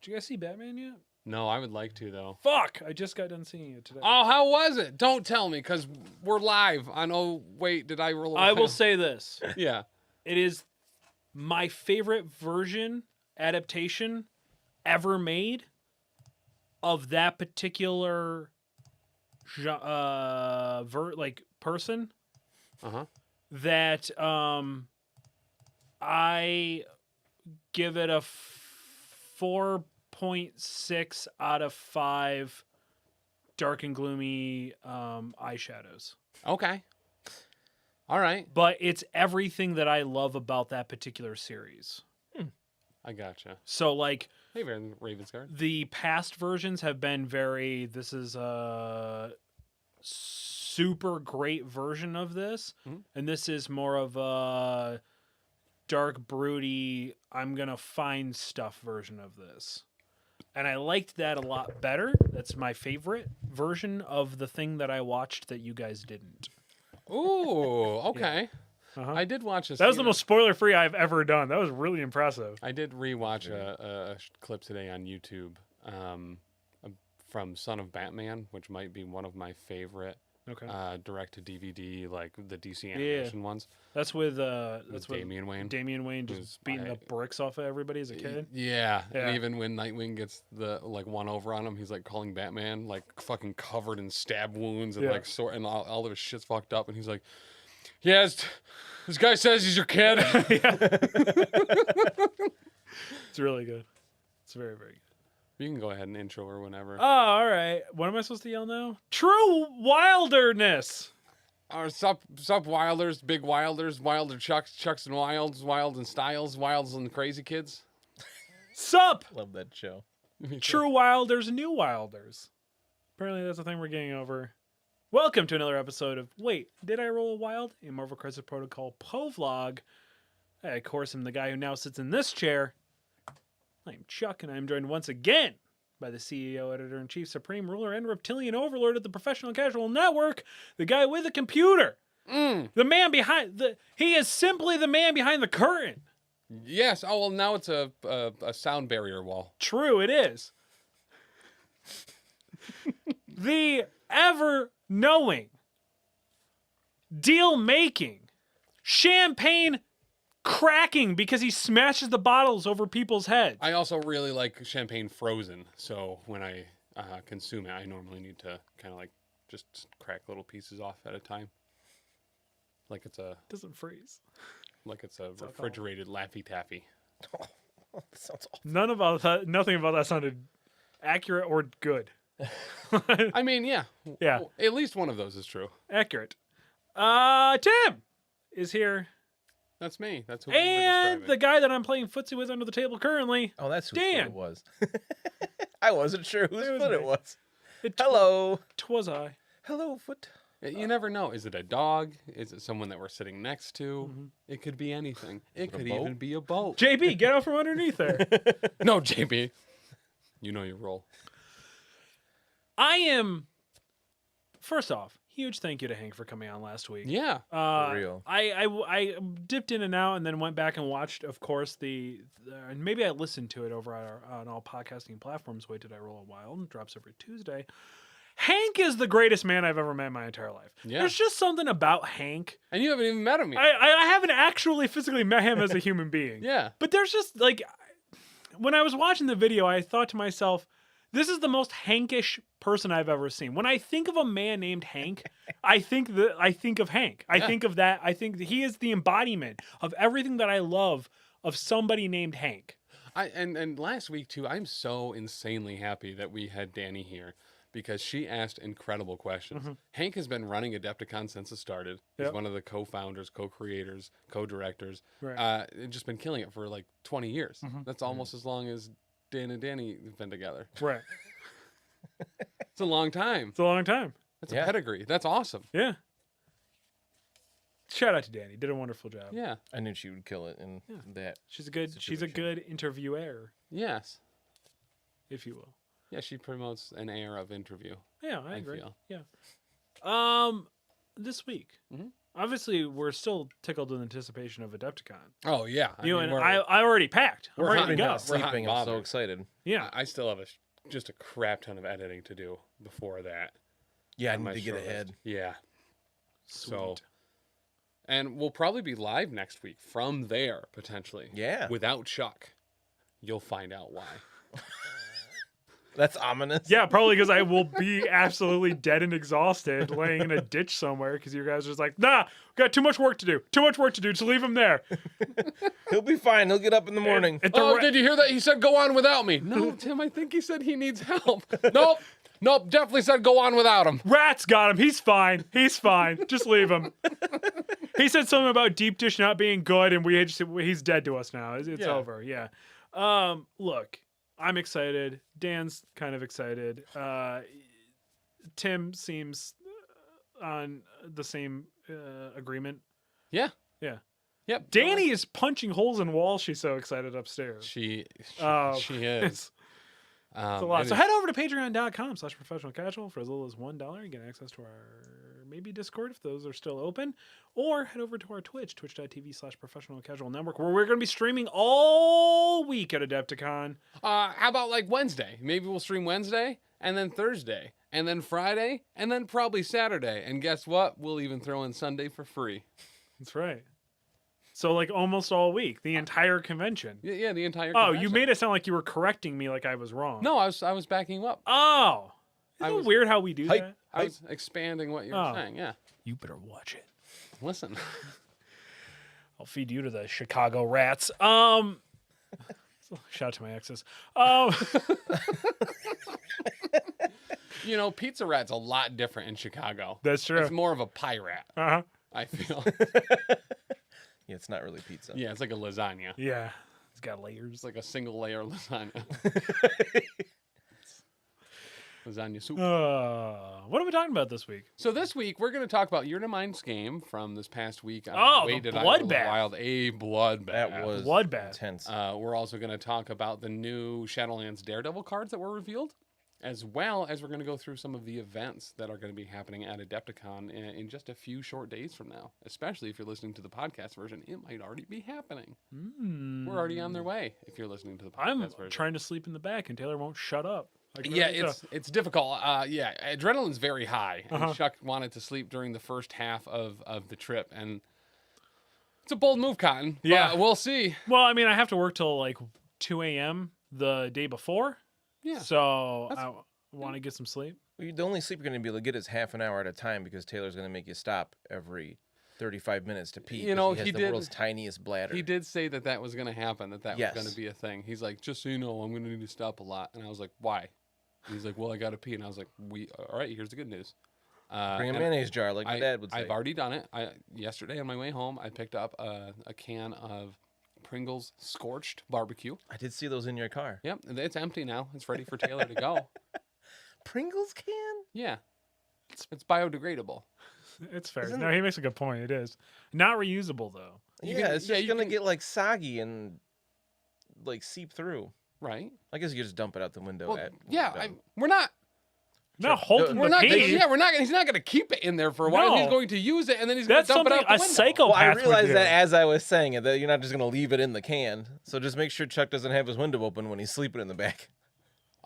Did you guys see Batman yet? No, I would like to, though. Fuck! I just got done seeing it today. Oh, how was it? Don't tell me, because we're live on... Oh, wait, did I roll? I will say this. Yeah. It is my favorite adaptation ever made of that particular person. Uh-huh. That I give it a 4.6 out of 5 dark and gloomy eyeshadows. Okay. All right. But it's everything that I love about that particular series. I gotcha. So, like... Hey, Ravensguard. The past versions have been very... This is a super great version of this. Mm-hmm. And this is more of a dark, broody, I'm going to find stuff version of this. And I liked that a lot better. That's my favorite version of the thing that I watched that you guys didn't. Ooh, okay. Yeah. Uh-huh. I did watch this. That was the most spoiler-free I've ever done. That was really impressive. I did rewatch a clip today on YouTube from Son of Batman, which might be one of my favorite direct-to-DVD, like the DC animation ones. That's with Damian Wayne. Damian Wayne just beating the bricks off of everybody as a kid. Yeah. And even when Nightwing gets the one over on him, he's like calling Batman like fucking covered in stab wounds and like sore, and all of his shit's fucked up, and he's like, "Yeah, this guy says he's your kid." It's really good. It's very, very good. You can go ahead and intro her whenever. Oh, all right. What am I supposed to yell now? True wilderness. Or sup Wilders, big Wilders, Wilder Chucks and Wilds, Wild and Styles, Wilds and Crazy Kids. Sup. Love that show. True Wilders, new Wilders. Apparently that's the thing we're getting over. Welcome to another episode of Wait, Did I Roll a Wild? A Marvel Crisis Protocol Povlog. I, of course, am the guy who now sits in this chair. I'm Chuck, and I'm joined once again by the CEO, Editor-in-Chief, Supreme Ruler, and Reptilian Overlord of the Professional Casual Network, the guy with a computer. The man behind he is simply the man behind the curtain. Yes. Oh, well, now it's a sound barrier wall. True, it is. The ever-knowing, deal-making, champagne cracking because he smashes the bottles over people's heads. I also really like champagne frozen, so when I consume it, I normally need to kind of like just crack little pieces off at a time. Like it's a... Doesn't freeze. Like it's a refrigerated Laffy Taffy. Oh, that sounds awful. Nothing about that sounded accurate or good. I mean, yeah. Yeah. At least one of those is true. Accurate. Tim is here. That's me. That's who And the guy that I'm playing footsie with under the table currently. Oh, that's whose Dan. foot it was. I wasn't sure whose foot it was. It Hello. Twas I. Hello, foot. You never know. Is it a dog? Is it someone that we're sitting next to? Mm-hmm. It could be anything. It could a boat? even be a boat. JB, get out from underneath there. No, JB. You know your role. I am, first off, huge thank you to Hank for coming on last week. Yeah. For real. I dipped in and out and then went back and watched, of course, and maybe I listened to it over on all podcasting platforms. Wait, Did I Roll a Wild? Drops every Tuesday. Hank is the greatest man I've ever met in my entire life. Yeah. There's just something about Hank. And you haven't even met him yet. I haven't actually physically met him as a human being. Yeah. But there's just, like, when I was watching the video, I thought to myself, this is the most Hankish person I've ever seen. When I think of a man named Hank, I think of Hank. I think of that. I think that he is the embodiment of everything that I love of somebody named Hank. And last week too, I'm so insanely happy that we had Danny here because she asked incredible questions. Mm-hmm. Hank has been running AdeptiCon since it started. He's Yep. one of the co-founders, co-creators, co-directors. Right. And just been killing it for like 20 years. Mm-hmm. That's almost as long as Dan and Danny have been together. Right. It's a long time. It's a long time. That's a pedigree. That's awesome. Yeah. Shout out to Danny. Did a wonderful job. Yeah. I knew she would kill it in that. She's a good interviewer, Yes. if you will. Yeah, she promotes an air of interview. Yeah, I agree. feel. Yeah. This week, Mhm. obviously we're still tickled with anticipation of AdeptiCon. Oh yeah, I already packed. I'm we're ready hot to and go. not Sleeping. We're I'm hot so bothered. excited. Yeah. I still have just a crap ton of editing to do before that. Yeah, I on my need to get short list. ahead. Yeah. Sweet. So, and we'll probably be live next week from there potentially. Yeah. Without Chuck, you'll find out why. That's ominous. Yeah, probably because I will be absolutely dead and exhausted, laying in a ditch somewhere. Because you guys are just like, nah, we got too much work to do. Too much work to do. Just leave him there. He'll be fine. He'll get up in the morning. Oh, did you hear that? He said go on without me. No, Tim, I think he said he needs help. Nope, definitely said go on without him. Rats got him. He's fine. He's fine. Just leave him. He said something about deep dish not being good, and he's dead to us now. It's Yeah. over. Yeah. Look, I'm excited. Dan's kind of excited. Tim seems on the same agreement. Yeah. Yeah. Yep. Danny is punching holes in walls. She's so excited upstairs. She It's is. a lot. So head over to patreon.com/professionalcasual for as little as $1. You get access to our maybe Discord if those are still open, or head over to our Twitch, twitch.tv/professionalcasual network, where we're going to be streaming all week at AdeptiCon. How about like Wednesday? Maybe we'll stream Wednesday and then Thursday and then Friday and then probably Saturday. And guess what? We'll even throw in Sunday for free. That's right. So like almost all week, the entire convention. Yeah, the entire Oh, convention. you made it sound like you were correcting me like I was wrong. No, I was backing you up. Oh. I Isn't was- it weird how we do Hype. that? I was expanding what you were Oh. saying. Yeah. You better watch it. Listen. I'll feed you to the Chicago rats. Shout out to my exes. You know, Pizza Rat's a lot different in Chicago. That's true. It's more of a pie rat, Uh-huh. I feel. Yeah, it's not really pizza. Yeah, it's like a lasagna. Yeah. It's got layers. It's like a single layer lasagna. Lasagna soup. What are we talking about this week? So this week we're going to talk about Year to Mind's game from this past week. Oh, Wait, the Did I Roll the bloodbath. Wild, a bloodbath. That was Bloodbath. intense. We're also going to talk about the new Shadowlands Daredevil cards that were revealed, as well as we're going to go through some of the events that are going to be happening at AdeptiCon in just a few short days from now. Especially if you're listening to the podcast version, it might already be happening. We're already on their way if you're listening to the podcast I'm version. trying to sleep in the back, and Taylor won't shut up. Like, Yeah, really, it's difficult. Yeah, adrenaline's very high. And Uh-huh. Chuck wanted to sleep during the first half of the trip, and it's a bold move, Cotton. But Yeah. we'll see. Well, I mean, I have to work till like 2 a.m. the day before. Yeah. So I want to get some sleep. The only sleep you're going to be able to get is half an hour at a time because Taylor's going to make you stop every 35 minutes to pee. You know, 'cause he he has the did- world's tiniest bladder. He did say that was going to happen, that Yes. was going to be a thing. He's like, just so you know, I'm going to need to stop a lot. And I was like, why? And he's like, well, I got to pee. And I was like, all right, here's the good news. Bring a and mayonnaise jar like my dad would say. I've already done it. Yesterday on my way home, I picked up a can of Pringles Scorched Barbecue. I did see those in your car. Yep, it's empty now. It's ready for Taylor to go. Pringles can? Yeah, it's biodegradable. It's fair. Isn't No, he makes a good point. It is not reusable though. Yeah, it's just you going to can- get like soggy and like seep through. Right? I guess you could just dump it out the window. Well, when yeah, you're done. we're not. Not holding We're the not. pee. Yeah, we're not. He's not going to keep it in there for a while. No. He's going to use it, and then he's going That's to dump it something out the a window. psychopath Well, I would realized do. that as I was saying it, that you're not just going to leave it in the can. So just make sure Chuck doesn't have his window open when he's sleeping in the back.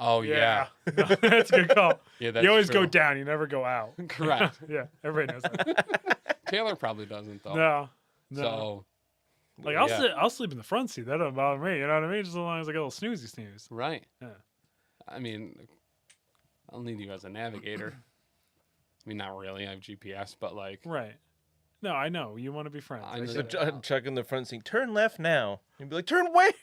Oh yeah, No, that's a good call. yeah. That's You always true. go down. You never go out. Correct. Yeah, everybody knows that. Taylor probably doesn't though. No. So Like yeah. I'll sleep in the front seat. That don't bother me. You know what I mean? Just as long as I get a little snooze. right. Yeah. I mean, I'll need you as a navigator. I mean, not really. I have GPS, but like, Right. No, I know. You want to be friends. I I know get So it. Chuck in the front seat, turn left now. You'd be like, turn where?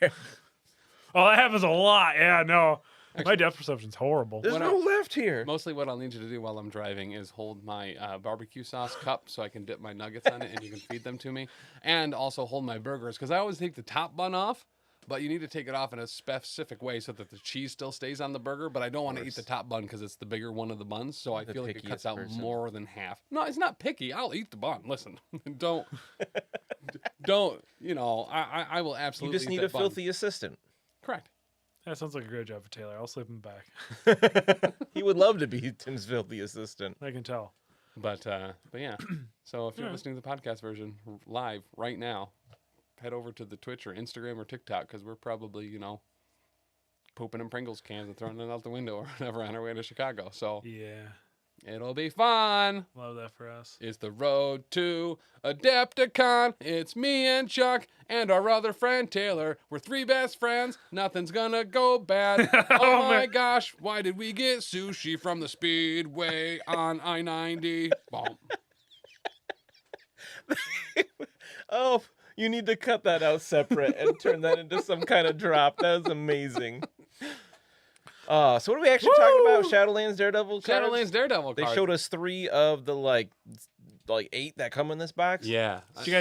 Oh, that happens a lot. Yeah, no. My depth perception's horrible. There's What no left here. mostly what I'll need you to do while I'm driving is hold my barbecue sauce cup so I can dip my nuggets on it and you can feed them to me, and also hold my burgers because I always take the top bun off. But you need to take it off in a specific way so that the cheese still stays on the burger. But I don't want to eat the top bun because it's the bigger one of the buns. So I The feel like it cuts pickiest out person. more than half. No, it's not picky. I'll eat the bun. Listen, don't. You know, I will You absolutely. just eat need that a bun. filthy assistant. Correct. That sounds like a great job for Taylor. I'll sleep in the back. He would love to be Tim's filthy assistant. I can tell. But yeah. So if you're Alright. listening to the podcast version live right now, head over to the Twitch or Instagram or TikTok because we're probably, pooping in Pringles cans and throwing it out the window or whatever on our way to Chicago. So Yeah. it'll be fun. Love that for us. It's the road to AdeptiCon. It's me and Chuck and our other friend Taylor. We're 3 best friends. Nothing's gonna go bad. Oh my man. gosh, why did we get sushi from the Speedway on I-90? Boom. Oh, you need to cut that out separate and turn that into some kind of drop. That was amazing. So what are we actually talking about? Shadowlands Daredevil cards? Shadowlands Daredevil They cards. showed us 3 of the like 8 that come in this box. Yeah. Did you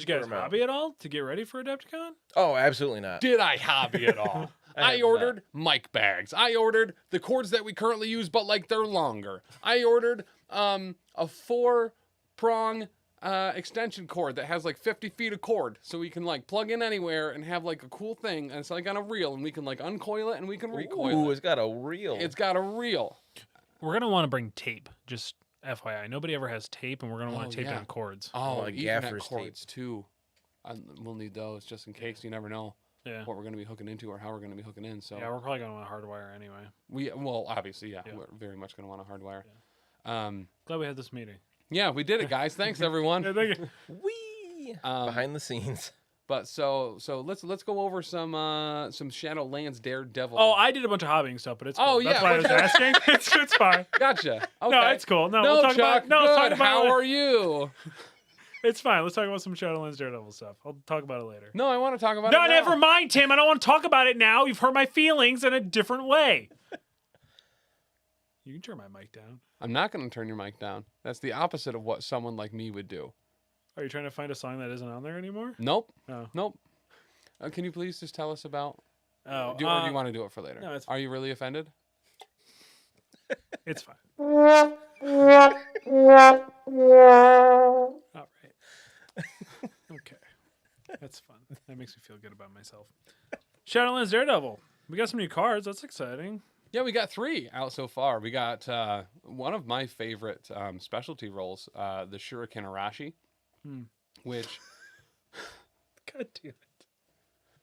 guys amount. hobby at all to get ready for AdeptiCon? Oh, absolutely not. Did I hobby at all? I I have ordered mic bags. I ordered the cords that we currently use, but like they're longer. I ordered a 4-prong extension cord that has like 50 feet of cord, so we can like plug in anywhere and have like a cool thing, and it's like on a reel, and we can like uncoil it and we can recoil Ooh, it. it's got a reel. It's got a reel. We're gonna want to bring tape. Just FYI, nobody ever has tape, and we're gonna want Oh, to tape yeah. down cords. Oh, like Ethernet gaffer's cords too. We'll need those just in case. You never know Yeah. what we're going to be hooking into or how we're going to be hooking in. So Yeah, we're probably gonna want a hardwire anyway. well, obviously, yeah, Yeah. we're very much going to want a hardwire. Glad we had this meeting. Yeah, we did it, guys. Thanks, everyone. Yeah, thank you. Whee! Um, Behind the scenes. But so let's go over some Shadowlands Daredevil. Oh, I did a bunch of hobbying stuff, but it's cool. Oh, That's yeah, why I was okay. asking. It's fine. Gotcha. Okay. No, it's cool. No, No, we'll talk Chuck. about. No, let's talk good. about. How it. are you? It's fine. Let's talk about some Shadowlands Daredevil stuff. I'll talk about it later. No, I want to talk about No, it. never now. mind, Tim. I don't want to talk about it now. You've hurt my feelings in a different way. You can turn my mic down. I'm not going to turn your mic down. That's the opposite of what someone like me would do. Are you trying to find a song that isn't on there anymore? Nope. Oh. Nope. Can you please just tell us about? Oh, Or do you want to do it for later? no, it's Are you really offended? It's fine. All right. Okay. That's fun. That makes me feel good about myself. Shadowlands Daredevil. We got some new cards. That's exciting. Yeah, we got 3 out so far. We got one of my favorite specialty roles, the Shuriken Arashi, which God damn it.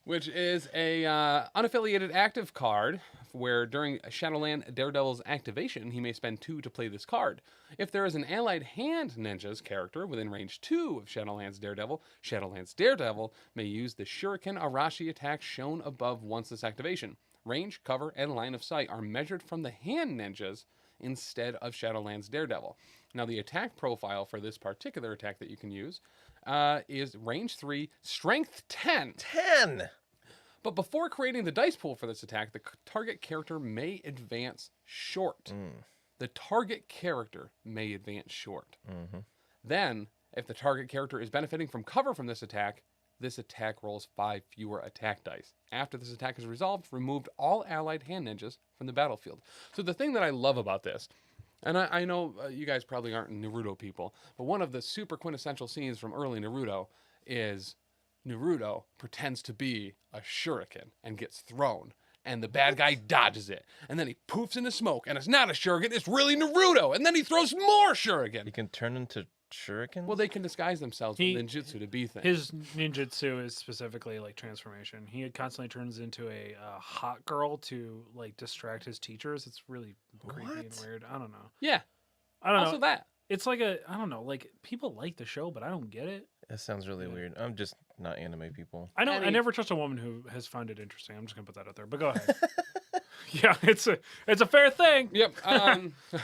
which is a unaffiliated active card where during Shadowland Daredevil's activation, he may spend 2 to play this card. If there is an allied hand ninja's character within range 2 of Shadowland's Daredevil may use the Shuriken Arashi attack shown above once this activation. Range, cover, and line of sight are measured from the hand ninjas instead of Shadowland's Daredevil. Now, the attack profile for this particular attack that you can use is range 3, strength 10. 10. But before creating the dice pool for this attack, the target character may advance short. The target character may advance short. Then, if the target character is benefiting from cover from this attack rolls 5 fewer attack dice. After this attack is resolved, removed all allied hand ninjas from the battlefield. So the thing that I love about this, and I know you guys probably aren't Naruto people, but one of the super quintessential scenes from early Naruto is Naruto pretends to be a shuriken and gets thrown. And the bad guy dodges it. And then he poofs into smoke. And it's not a shuriken, it's really Naruto. And then he throws more shuriken. You can turn into shurikens? Well, they can disguise themselves with ninjutsu to be things. His ninjutsu is specifically like transformation. He constantly turns into a hot girl to like distract his teachers. It's really creepy and What? weird. I don't know. Yeah. I don't Also know. that. It's like I don't know. Like people like the show, but I don't get it. That sounds really weird. I'm just not anime people. I Any- never trust a woman who has found it interesting. I'm just gonna put that out there. But go ahead. Yeah, it's a fair thing. Yep.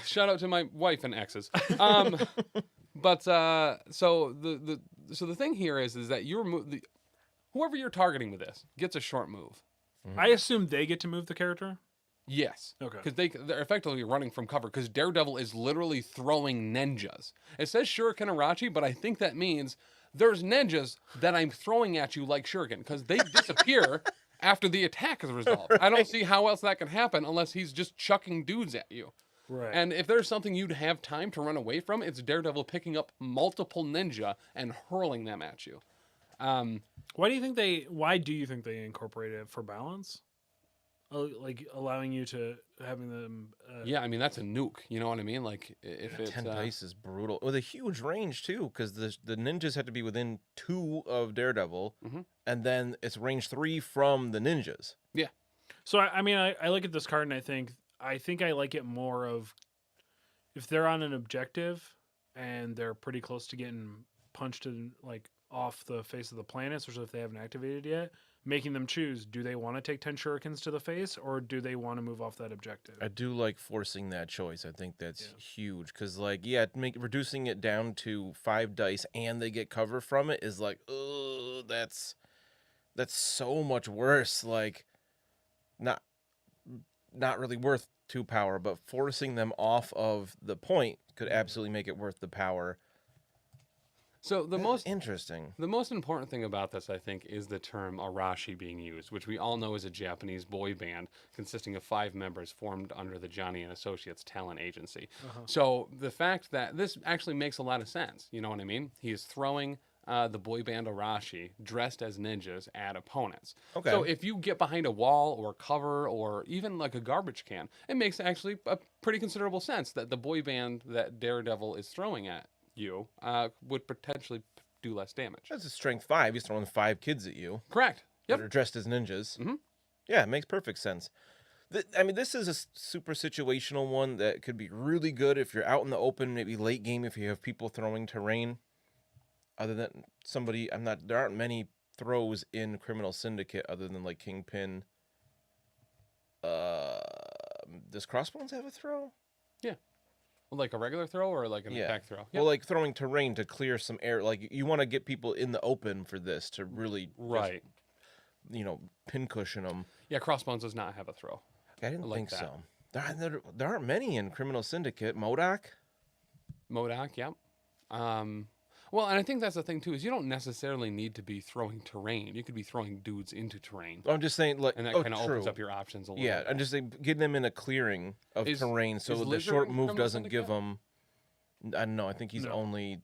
Shout out to my wife and exes. But so the thing here is that whoever you're targeting with this gets a short move. I assume they get to move the character. Yes. Okay. Because they're effectively running from cover. Because Daredevil is literally throwing ninjas. It says Shuriken Arachi, but I think that means there's ninjas that I'm throwing at you like Shuriken. Because they disappear after the attack is resolved. I don't see how else that can happen unless he's just chucking dudes at you. Right. And if there's something you'd have time to run away from, it's Daredevil picking up multiple ninja and hurling them at you. Why do you think they incorporated it for balance? like allowing you to having them. Yeah, I mean that's a nuke. You know what I mean? Like if it's 10 dice is brutal with a huge range too, because the ninjas have to be within 2 of Daredevil, and then it's range 3 from the ninjas. yeah, So I mean, I look at this card and I think I like it more of if they're on an objective and they're pretty close to getting punched in like off the face of the planet, especially if they haven't activated yet, making them choose: do they want to take 10 shurikens to the face, or do they want to move off that objective? I do like forcing that choice. I think that's huge because, like, reducing it down to 5 dice and they get cover from it is like, oh, that's so much worse. Like, not really worth 2 power, but forcing them off of the point could absolutely make it worth the power. So the most interesting. The most important thing about this, I think, is the term Arashi being used, which we all know is a Japanese boy band consisting of 5 members formed under the Johnny and Associates talent agency. So the fact that this actually makes a lot of sense, you know what I mean? He is throwing the boy band Arashi dressed as ninjas at opponents. Okay. So if you get behind a wall or cover or even like a garbage can, it makes actually a pretty considerable sense that the boy band that Daredevil is throwing at you would potentially do less damage. That's a strength 5. He's throwing 5 kids at you. Correct. Yep. That are dressed as ninjas. Mhm. Yeah, it makes perfect sense. I mean, this is a super situational one that could be really good if you're out in the open, maybe late game if you have people throwing terrain. Other than there aren't many throws in Criminal Syndicate other than like Kingpin. Does Crossbones have a throw? Yeah. Like a regular throw or like an attack throw? Yep. Well, like throwing terrain to clear some air. Like you want to get people in the open for this to really, right? Just, pincushion them. Yeah, Crossbones does not have a throw. I didn't think so. There aren't many in Criminal Syndicate. MODOK, yep. Well, and I think that's the thing too is you don't necessarily need to be throwing terrain. You could be throwing dudes into terrain. I'm just saying, like, and that kind of opens up your options a little. Yeah, bit. I'm just saying, getting them in a clearing of terrain so the short move doesn't give them. I don't know. I think he's only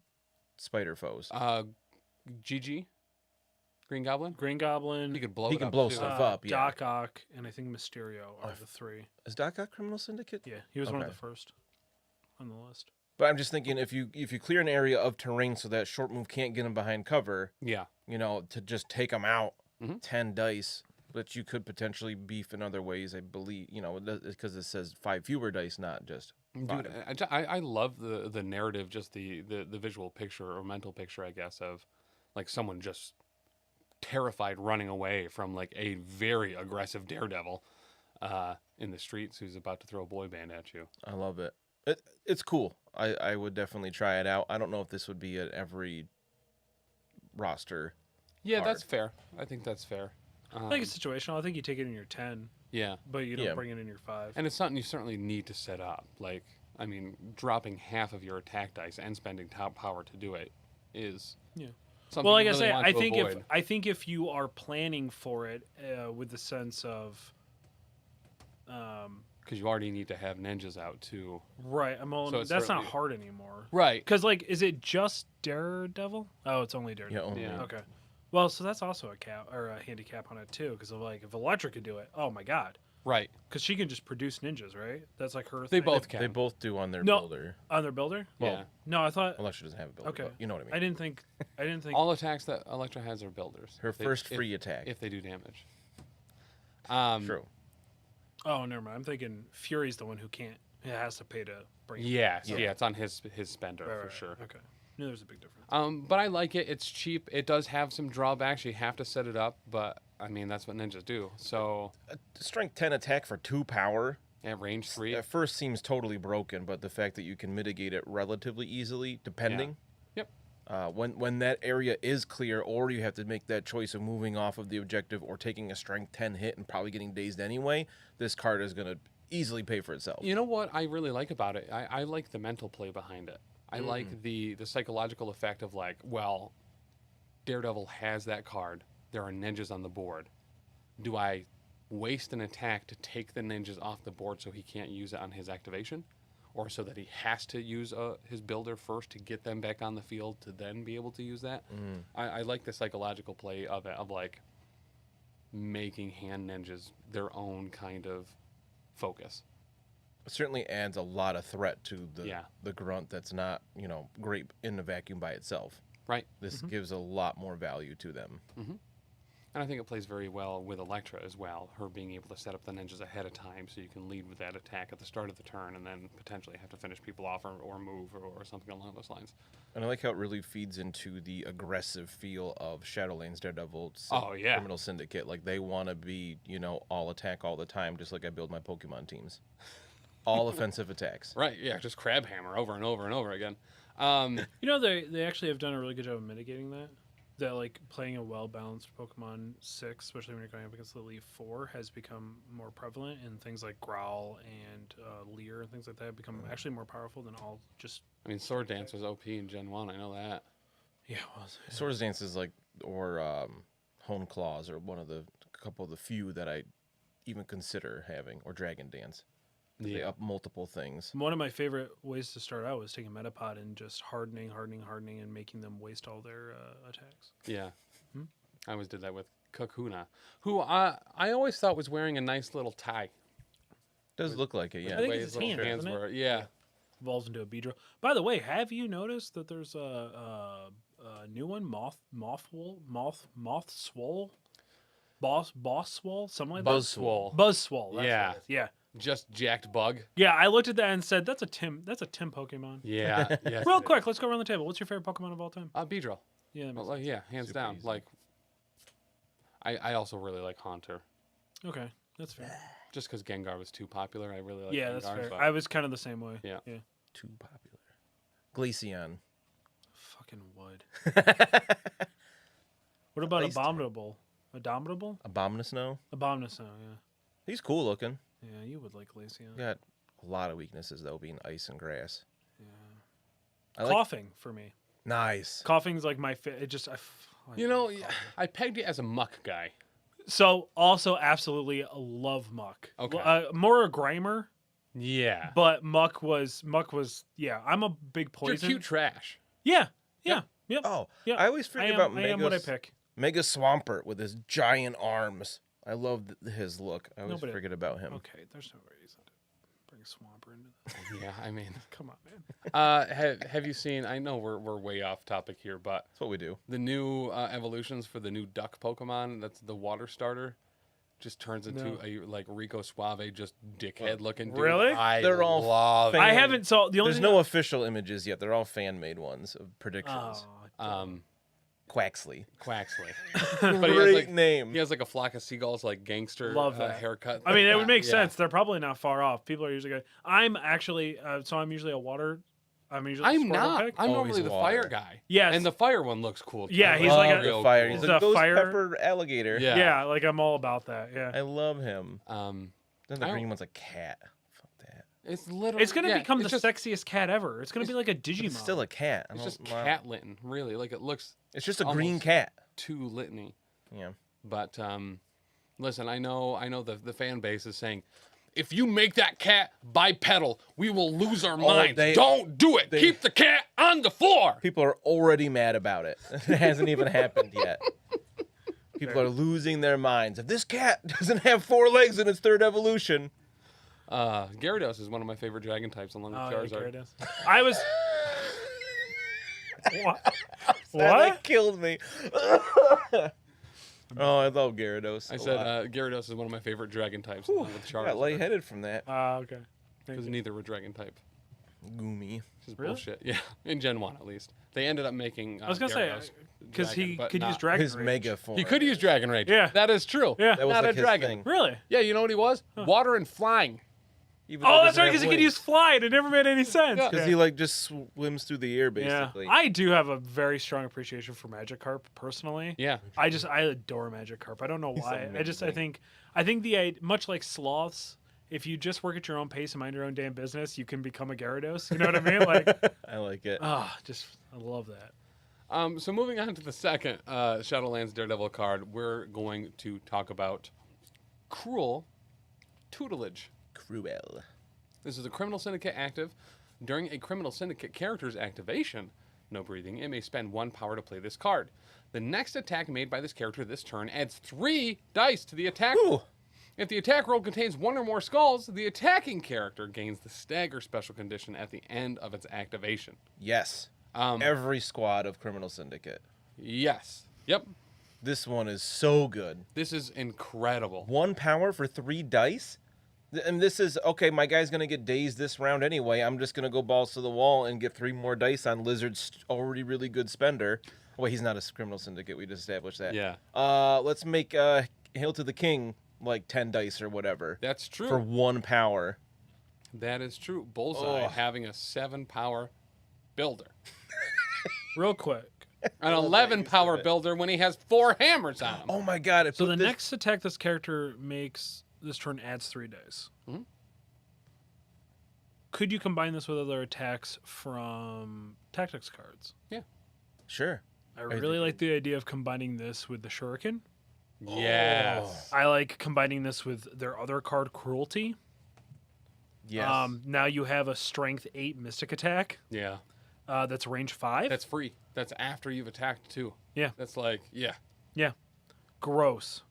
spider foes. GG, Green Goblin. He could blow. He can blow stuff up. Yeah. Doc Ock and I think Mysterio are the 3. Is Doc Ock Criminal Syndicate? Yeah, he was one of the first on the list. But I'm just thinking, if you clear an area of terrain so that short move can't get him behind cover, to just take him out, 10 dice, but you could potentially beef in other ways. I believe, because it says 5 fewer dice, not just 5. Dude, I love the narrative, just the visual picture or mental picture, I guess, of like someone just terrified running away from like a very aggressive Daredevil in the streets who's about to throw a boy band at you. I love it. It's cool. I would definitely try it out. I don't know if this would be at every roster. Yeah, card. that's fair. I think that's fair. I think it's situational. I think you take it in your 10. Yeah. But you don't bring it in your 5. And it's something you certainly need to set up. Like, I mean, dropping half of your attack dice and spending top power to do it is something well, like you really I say, want to avoid. I think if you are planning for it with the sense of because you already need to have ninjas out too. Right. That's not hard anymore. Right. Because, like, is it just Daredevil? Oh, it's only Daredevil. Yeah, only. Yeah. Okay. Well, so that's also a cap or a handicap on it too. Because if Elektra could do it, oh my god. Right. Because she can just produce ninjas, right? That's like her. They thing. both can. They both do on their builder. On their builder? Yeah. No, I thought. Elektra doesn't have a builder. Okay. But you know what I mean. I didn't think. All attacks that Elektra has are builders. Her first free attack. If they do damage. True. Oh, never mind. I'm thinking Fury's the one who can't. It has to pay to bring. Yeah, it's on his spender for sure. Okay. Yeah, there's a big difference. But I like it. It's cheap. It does have some drawbacks. You have to set it up, but I mean that's what ninjas do. So Strength 10 attack for 2 power. At range 3. At first seems totally broken, but the fact that you can mitigate it relatively easily, depending. Yep. When that area is clear, or you have to make that choice of moving off of the objective or taking a strength 10 hit and probably getting dazed anyway, this card is going to easily pay for itself. You know what I really like about it? I like the mental play behind it. I like the psychological effect of like, well, Daredevil has that card. There are ninjas on the board. Do I waste an attack to take the ninjas off the board so he can't use it on his activation? Or so that he has to use his builder first to get them back on the field to then be able to use that? I like the psychological play of it, of like, making hand ninjas their own kind of focus. It certainly adds a lot of threat to Yeah. the grunt that's not, great in the vacuum by itself. Right. This gives a lot more value to them. And I think it plays very well with Elektra as well, her being able to set up the ninjas ahead of time so you can lead with that attack at the start of the turn and then potentially have to finish people off or move or something along those lines. And I like how it really feeds into the aggressive feel of Shadowlands, Daredevil, Oh, yeah. Criminal Syndicate. Like, they want to be, all attack all the time, just like I build my Pokemon teams. All offensive attacks. Right, yeah, just crab hammer over and over and over again. They actually have done a really good job of mitigating that. That, like, playing a well-balanced Pokemon 6, especially when you're going up against the Elite 4, has become more prevalent, and things like Growl and Leer and things like that become actually more powerful than all just... I mean, Sword Dance was OP in Gen 1, I know that. Yeah, it was. Yeah. Swords Dance is like, or Hone Claws, or a couple of the few that I even consider having, or Dragon Dance. They up multiple things. One of my favorite ways to start out was taking Metapod and just hardening, and making them waste all their attacks. Yeah. I always did that with Kakuna, who I always thought was wearing a nice little tie. Does look like it, yeah. I think Way it's his little hand, hands isn't it? were. Yeah. Evolves into a Beedrill. By the way, have you noticed that there's a new one, Moth Swole? Boss Swole? Something like that? Buzzswole. Buzzswole. That's Yeah. what it is. Yeah. Just jacked bug. Yeah, I looked at that and said, that's a Tim Pokemon. Yeah. Yes, Real it quick, let's go around the table. What's your favorite Pokemon of all time? is. Beedrill. Yeah, that makes Well, yeah, hands Super down. easy. Like, I also really like Haunter. Okay, that's fair. Just because Gengar was too popular, I really like Yeah, Gengar. that's fair. but- I was kind of the same way. Yeah. Too popular. Glaceon. Fucking wood. What about Least- Abominable? Abominable? Abominusno. Abominusno, yeah. He's cool looking. Yeah, you would like Glaceon. Got a lot of weaknesses, though, being ice and grass. Yeah. I like- Coughing for me. Nice. Coughing's like my it just You know, I pegged you as a muck guy. So also absolutely love Muck. Okay. More a Grimer, Yeah. but Muck was yeah. I'm a big You're poison. cute trash. Yeah. Yep. Oh, Yeah, I always forget about I am what I pick. Mega Swampert with his giant arms. I love his look. I always Nobody- forget about him. Okay, there's no reason to bring Swampert into this. Yeah, I mean, Come on, man. have you seen? I know we're way off topic here, but That's what we do. the new evolutions for the new duck Pokemon, that's the water starter, just turns into No. a like Rico Suave, just dickhead looking dude. Really? They're all love fan- I haven't. So the only There's thing no official images yet. They're all fan-made ones of predictions. Oh, Quaxley. Quaxley. But he has Great like name. he has like a flock of seagulls, like gangster Love that. haircut. I mean, it Yeah, would make yeah. sense. They're probably not far off. People are usually good. I'm actually, so I'm usually a water. I'm usually. a I'm Squirtle not. pick. I'm Always normally the water. fire guy. Yes. And the fire one looks cool. Too. Yeah, he's Love like a- the real fire. cool. He's He's a a ghost fire- pepper alligator. Yeah. Yeah, like I'm all about that. Yeah. I love him. Um, Then the I green don't- one's a cat. Fuck that. it's literally. It's gonna yeah, become the it's just, sexiest cat ever. It's gonna be like a Digimon. It's still a cat. I It's don't just want- cat litten, really. Like it looks It's just a green almost- cat. too litany. Yeah. But listen, I know the fan base is saying, if you make that cat bipedal, we will lose our minds. they- Don't do it. they- Keep the cat on the floor. People are already mad about it. It hasn't even happened yet. People are losing their minds. If this cat doesn't have 4 legs in its 3rd evolution, Gyarados is one of my favorite dragon types, along with Oh, yeah, Charizard. Gyarados. I was. What? that killed me. Oh, I love Gyarados. I a said lot. Gyarados is one of my favorite dragon types, Whew, along with I got Charizard. lightheaded from that. Okay. Thank Because you. neither were dragon type. Goomy. This is Really? bullshit. Yeah, in Gen 1 at least. They ended up making. I was gonna say Gyarados because dragon, he but could use not- Dragon His Rage. mega form. He could use Dragon Rage. Yeah. That is true. Yeah. That was not like a his dragon. thing. Really? Yeah, you know what he was? Water and flying. Even though Oh, he that's doesn't right. have Because he could wings. use fly. It never made any sense. Yeah. Because he like just swims through the air basically. I do have a very strong appreciation for Magikarp personally. Yeah. I adore Magikarp. I don't know why. amazing. I think much like sloths, if you just work at your own pace and mind your own damn business, you can become a Gyarados. You know what I mean? Like, I like it. I love that. So moving on to the second Shadowlands Daredevil card, we're going to talk about Cruel Tutelage. Cruel. This is a Criminal Syndicate active. During a Criminal Syndicate character's activation, no breathing. It may spend 1 power to play this card. The next attack made by this character this turn adds 3 dice to the attack roll. If the attack roll contains 1 or more skulls, the attacking character gains the stagger special condition at the end of its activation. Yes. Every squad of Criminal Syndicate. Yes. Yep. This one is so good. This is incredible. 1 power for 3 dice? And this is, okay, my guy's going to get dazed this round anyway. I'm just going to go balls to the wall and get 3 more dice on Lizard's already really good spender. Wait, he's not a Criminal Syndicate. We just established that. Yeah. Let's make Hail to the King like 10 dice or whatever. That's true. For 1 power. That is true. Bullseye having a 7 power builder. Real quick. An 11 power builder when he has 4 hammers on him. Oh my god. So the next attack this character makes this turn adds 3 dice. Mm-hmm. Could you combine this with other attacks from tactics cards? Yeah. Sure. I really like the idea of combining this with the Shuriken. Yes. I like combining this with their other card, Cruelty. Yes. Now you have a Strength 8 Mystic attack. Yeah. That's range 5. That's free. That's after you've attacked too. Yeah. That's like, yeah. Yeah. Gross.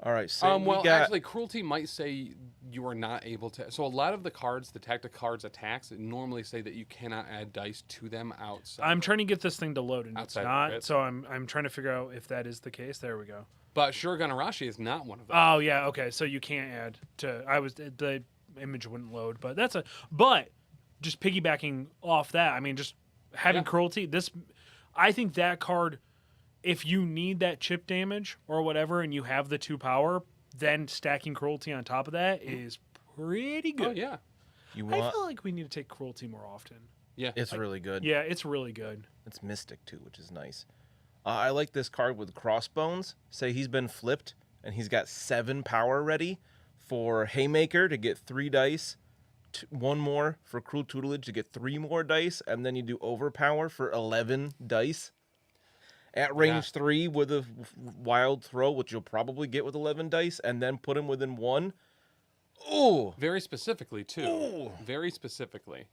All right. So actually, Cruelty might say you are not able to. So a lot of the cards, the tactic cards attacks, normally say that you cannot add dice to them outside. I'm trying to get this thing to load, and it's Outside not. of it. So I'm trying to figure out if that is the case. There we go. But Shuriken Arashi is not one of them. Oh yeah, okay. So you can't add to. The image wouldn't load, but but just piggybacking off that. I mean, just having Cruelty. I think that card, if you need that chip damage or whatever, and you have the 2 power, then stacking Cruelty on top of that is pretty good. Oh yeah. I feel like we need to take Cruelty more often. Yeah. It's really good. Yeah, it's really good. It's Mystic too, which is nice. I like this card with Crossbones. Say he's been flipped and he's got 7 power ready for Haymaker to get 3 dice, 1 more for Cruel Tutelage to get 3 more dice, and then you do Overpower for 11 dice. At range 3 with a Wild Throw, which you'll probably get with 11 dice, and then put him within 1. Ooh! Very specifically too. Ooh. Very specifically.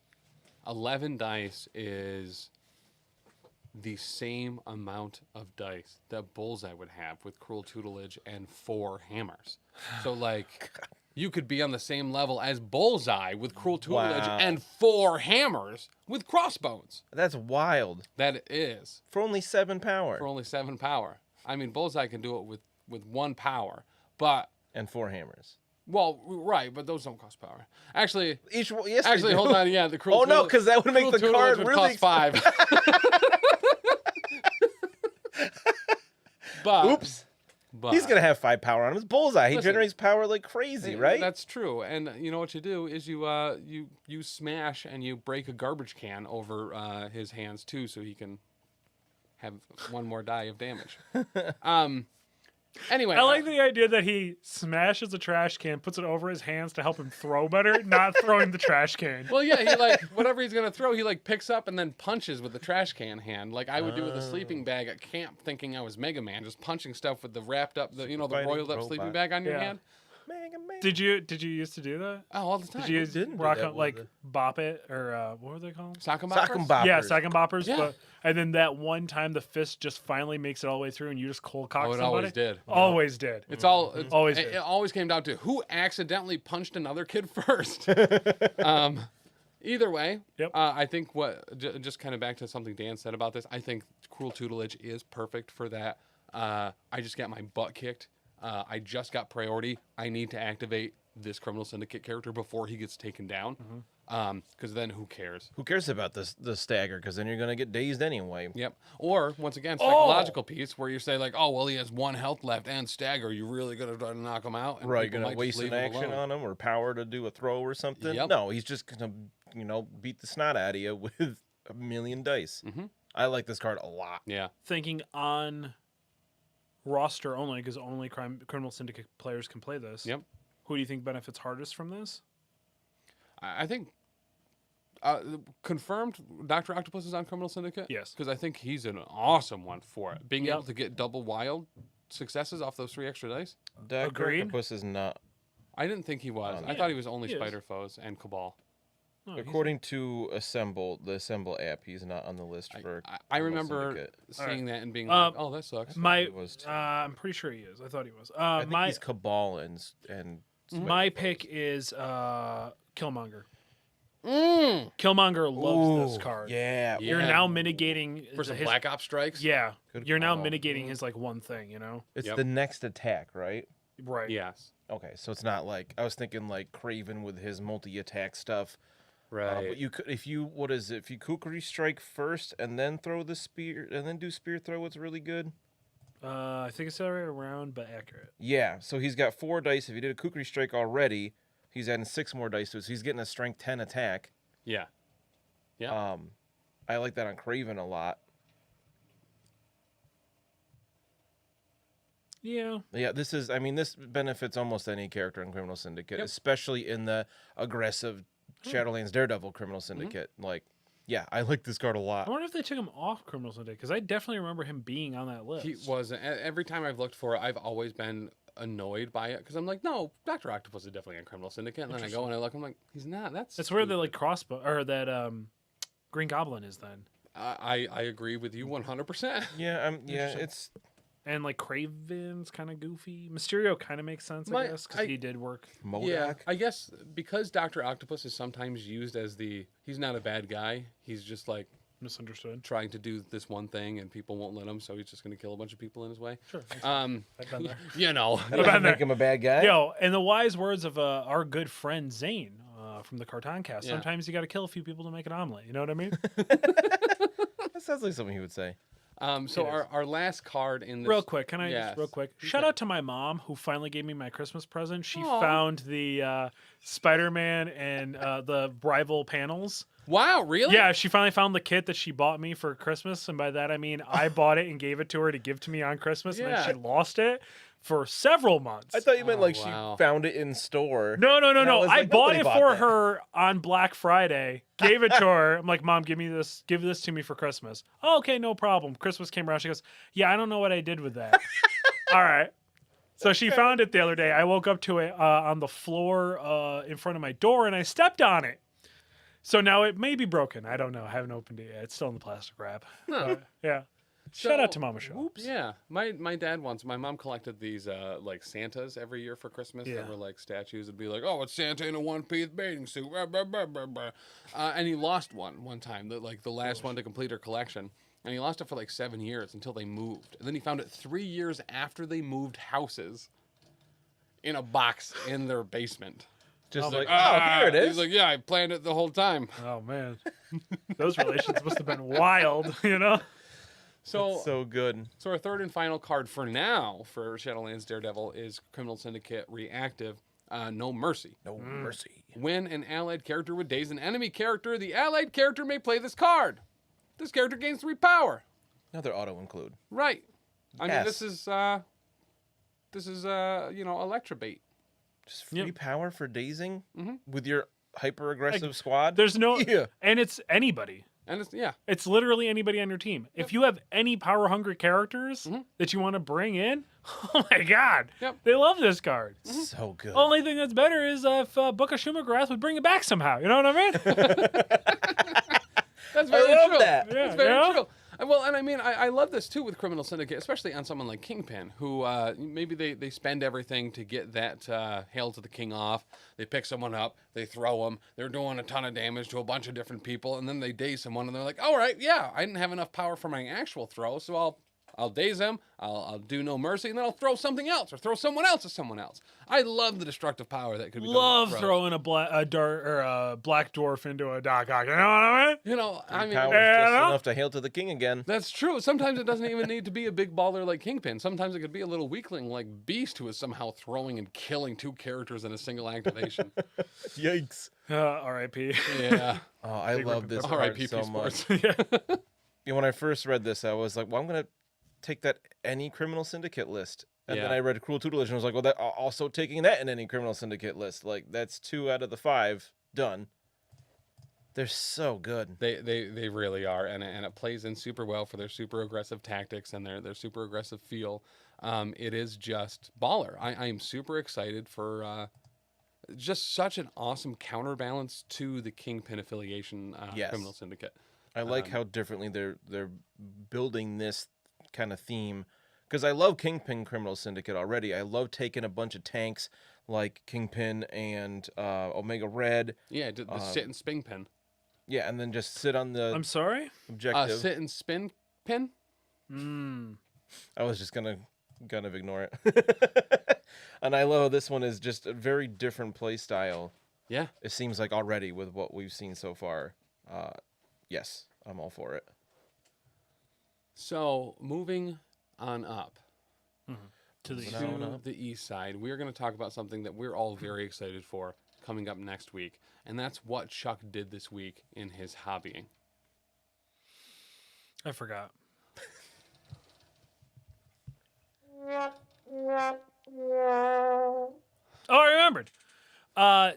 11 dice is the same amount of dice that Bullseye would have with Cruel Tutelage and 4 hammers. So, like, you could be on the same level as Bullseye with Cruel Tutelage and 4 hammers with Crossbones. That's wild. That is. For only 7 power. For only 7 power. I mean, Bullseye can do it with 1 power, but... And 4 hammers. Well, right, but those don't cost power. Actually, Yes, actually, hold on. Yeah, the Cruel Oh, no, because that would make the card would really... cost 5. But, Oops. He's going to have 5 power on him. It's Bullseye. He generates power like crazy, right? That's true. And you know what you do is you smash and you break a garbage can over his hands too, so he can have 1 more die of damage. Anyway, I like the idea that he smashes a trash can, puts it over his hands to help him throw better, not throwing the trash can. Well, yeah, he like whatever he's gonna throw, he like picks up and then punches with the trash can hand, like I would do with a sleeping bag at camp, thinking I was Mega Man, just punching stuff with the wrapped up, the rolled up sleeping bag on your hand. Mega Man. Did you used to do that? Oh, all the time. Did you didn't do rock that out with like the- bop it or what were they called? Sock 'em Sock 'em boppers? boppers. Yeah, second boppers. Yeah. But and then that one time the fist just finally makes it all the way through and you just cold cock Oh, it somebody. always did. Always did. It's all it's, Always it, did. it always came down to who accidentally punched another kid first. Either way, Yep. I think just kind of back to something Dan said about this. I think Cruel Tutelage is perfect for that. I just got my butt kicked. I just got priority. I need to activate this Criminal Syndicate character before he gets taken down. Because then who cares? Who cares about the stagger? Because then you're going to get dazed anyway. Yep. Or, once again, psychological piece where you say, like, oh, well, he has 1 health left and stagger. You're really going to try to knock him out? And Right, people you're might going to just waste leave an him action alone. on him or power to do a throw or something. Yep. No, he's just going to, beat the snot out of you with 1,000,000 dice. Mhm. I like this card a lot. Yeah. Thinking on roster only, because only Criminal Syndicate players can play this. Yep. Who do you think benefits hardest from this? I think confirmed Dr. Octopus is on Criminal Syndicate? Yes. Because I think he's an awesome one for it. Being Yep. able to get double wild successes off those 3 extra dice. Dr. Agreed. Octopus is not. I didn't think he was. I Yeah. thought he was only He is. Spider Foes and Cabal. Oh, he's- According to the Assemble app, he's not on the list for. I Criminal remember Syndicate. seeing that and being Uh, like, "Oh, that sucks." my, he was too. I'm pretty sure he is. I thought he was. I think he's Cabal and My pick is Killmonger. Mm. Killmonger loves this Ooh, card. Yeah. Yeah. You're now mitigating For some his, Black Ops strikes. Yeah, Good you're now call. mitigating his like one thing. You know, It's Yep. the next attack, right? right? Yes. Okay, so it's not like I was thinking like Craven with his multi-attack stuff. Right. But you could, if you Kukri strike first and then throw the spear and then do spear throw, it's really good. I think it's the other way around, but accurate. Yeah, so he's got 4 dice. If he did a Kukri strike already, he's adding 6 more dice to it. So he's getting a strength 10 attack. Yeah. Yeah. I like that on Craven a lot. Yeah, Yeah, this benefits almost any character in Criminal Syndicate, Yep. especially in the aggressive Shadowlands Daredevil Criminal Syndicate. Like, yeah, I like this card a lot. I wonder if they took him off Criminal Syndicate because I definitely remember him being on that list. He wasn't. Every time I've looked for it, I've always been annoyed by it because I'm like, no, Dr. Octopus is definitely in Criminal Syndicate. And then I go and I look, I'm like, he's not. That's where the like crossbow or that Green Goblin is then, I agree with you 100%. Yeah, Interesting. it's and like Craven's kind of goofy. Mysterio kind of makes sense, I guess, because he did work. Modoc. Yeah, I guess because Dr. Octopus is sometimes used as he's not a bad guy. He's just like Misunderstood. trying to do this one thing and people won't let him, so he's just going to kill a bunch of people in his way. Sure. Um, I've been there. you know. That doesn't been make there. him a bad guy. Yo, and the wise words of our good friend Zane from the Carton Cast. Yeah. Sometimes you got to kill a few people to make an omelet. You know what I mean? That sounds like something he would say. So our last card in this Real quick, can I Yes. just real quick You shout can. out to my mom who finally gave me my Christmas present. She Aw. found the Spider-Man and the rival panels. Wow, really? Yeah, she finally found the kit that she bought me for Christmas, and by that I mean I bought it and gave it to her to give to me on Christmas, and Yeah. then she lost it for several months. I thought you meant Oh, like wow. she found it in store. No. And I was I like, bought nobody it bought for that. her on Black Friday. Gave it to her. I'm like, Mom, give this to me for Christmas. Oh, okay, no problem. Christmas came around. She goes, yeah, I don't know what I did with that. All right. So she found it the other day. I woke up to it on the floor in front of my door, and I stepped on it. So now it may be broken. I don't know. I haven't opened it yet. It's still in the plastic wrap. Huh. Yeah. Shout So- out to Mama Show. Yeah, my dad my mom collected these like Santas every year for Christmas Yeah. that were like statues. It'd be like, oh, it's Santa in a one-piece bathing suit, blah, blah, blah, blah, blah. And he lost one time, the last one to complete her collection, and he lost it for like 7 years until they moved, and then he found it 3 years after they moved houses, in a box in their basement. Just Oh, like, Ah, here it is. He's like, yeah, I planned it the whole time. Oh, man. Those relations must have been wild, you know? So so good. So our third and final card for now for Shadowlands Daredevil is Criminal Syndicate Reactive, No Mercy. No mercy. When an allied character would daze an enemy character, the allied character may play this card. This character gains 3 power. Another auto include. Right. I mean, Yes. this is Electra bait. Just free Yep. power for dazing Mhm. with your hyper aggressive squad. There's no, Yeah. and it's anybody. And it's It's literally anybody on your team. If you have any power hungry characters Mhm. that you want to bring in, oh my god, Yep. they love this card. So good. Only thing that's better is if Book of Shumagrath would bring it back somehow. You know what I mean? That's very love true. that. Yeah, That's very yeah. true. Well, and I mean, I love this too with Criminal Syndicate, especially on someone like Kingpin, who maybe they spend everything to get that Hail to the King off. They pick someone up, they throw them, they're doing a ton of damage to a bunch of different people, and then they daze someone, and they're like, all right, yeah, I didn't have enough power for my actual throw, so I'll daze them, I'll do no mercy, and then I'll throw something else, or throw someone else at someone else. I love the destructive power that could be done with Love throws. throwing a black dwarf into a Doc Ock. You know what I mean? You know, I mean, Power's Yeah, just no? enough to hail to the king again. that's true. Sometimes it doesn't even need to be a big baller like Kingpin. Sometimes it could be a little weakling like Beast, who is somehow throwing and killing 2 characters in a single activation. Yikes. R.I.P. Yeah. Oh, I Big love rip this and card R.I.P. so Sports. much. Yeah. You know, when I first read this, I was like, well, I'm going to take that any Criminal Syndicate list. And then Yeah. I read Cruel Tutelage and I was like, well, that also taking that in any Criminal Syndicate list. Like, that's 2 out of the 5 done. They're so good. They really are, and it plays in super well for their super aggressive tactics and their super aggressive feel. It is just baller. I am super excited for just such an awesome counterbalance to the Kingpin Affiliation criminal syndicate. I like how differently they're building this kind of theme, because I love Kingpin Criminal Syndicate already. I love taking a bunch of tanks like Kingpin and Omega Red. Yeah, the sit and spin pin. Yeah, and then just sit on the I'm sorry? objective. Sit and spin pin? I was just gonna ignore it. And I love this one is just a very different play style. Yeah. It seems like already with what we've seen so far. Yes, I'm all for it. So moving on up To the to the east side, we're going to talk about something that we're all very excited for coming up next week, and that's what Chuck did this week in his hobbying. I forgot. Oh, I remembered.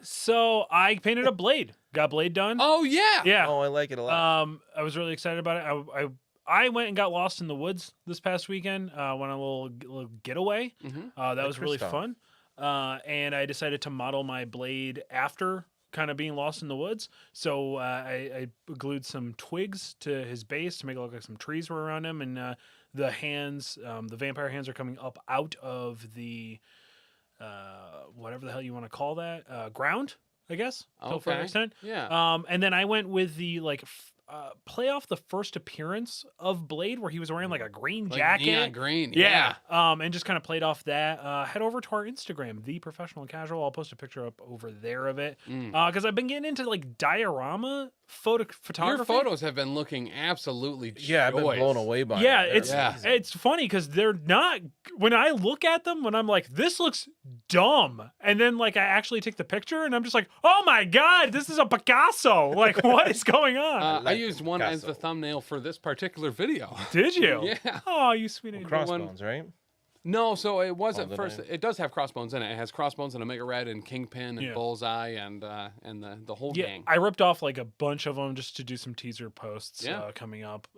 So I painted a blade. Got blade done. Oh yeah. Yeah. Oh, I like it a lot. I was really excited about it. I went and got lost in the woods this past weekend. Went on a little getaway. That was really fun. And I decided to model my blade after kind of being lost in the woods. So I glued some twigs to his base to make it look like some trees were around him, and the hands, the vampire hands, are coming up out of the whatever the hell you want to call that, ground, I guess, to a further extent. Yeah. And then I went with the play off the first appearance of Blade, where he was wearing like a green jacket. Neon green. Yeah. And just kind of played off that. Head over to our Instagram, The Professional Casual. I'll post a picture up over there of it. Because I've been getting into like diorama photography. Your photos have been looking absolutely Yeah, I've been blown away by it. them. It's funny because they're not. When I look at them, when I'm like, this looks dumb, and then like I actually take the picture, and I'm just like, oh my god, this is a Picasso. Like, what is going on? I used one as the thumbnail for this particular video. Did you? Yeah. Oh, you sweet angel. Crossbones, right? No, so it was at the first. name. It does have Crossbones in it. It has Crossbones and Omega Red and Kingpin and Bullseye and the whole gang. I ripped off like a bunch of them just to do some teaser posts coming up.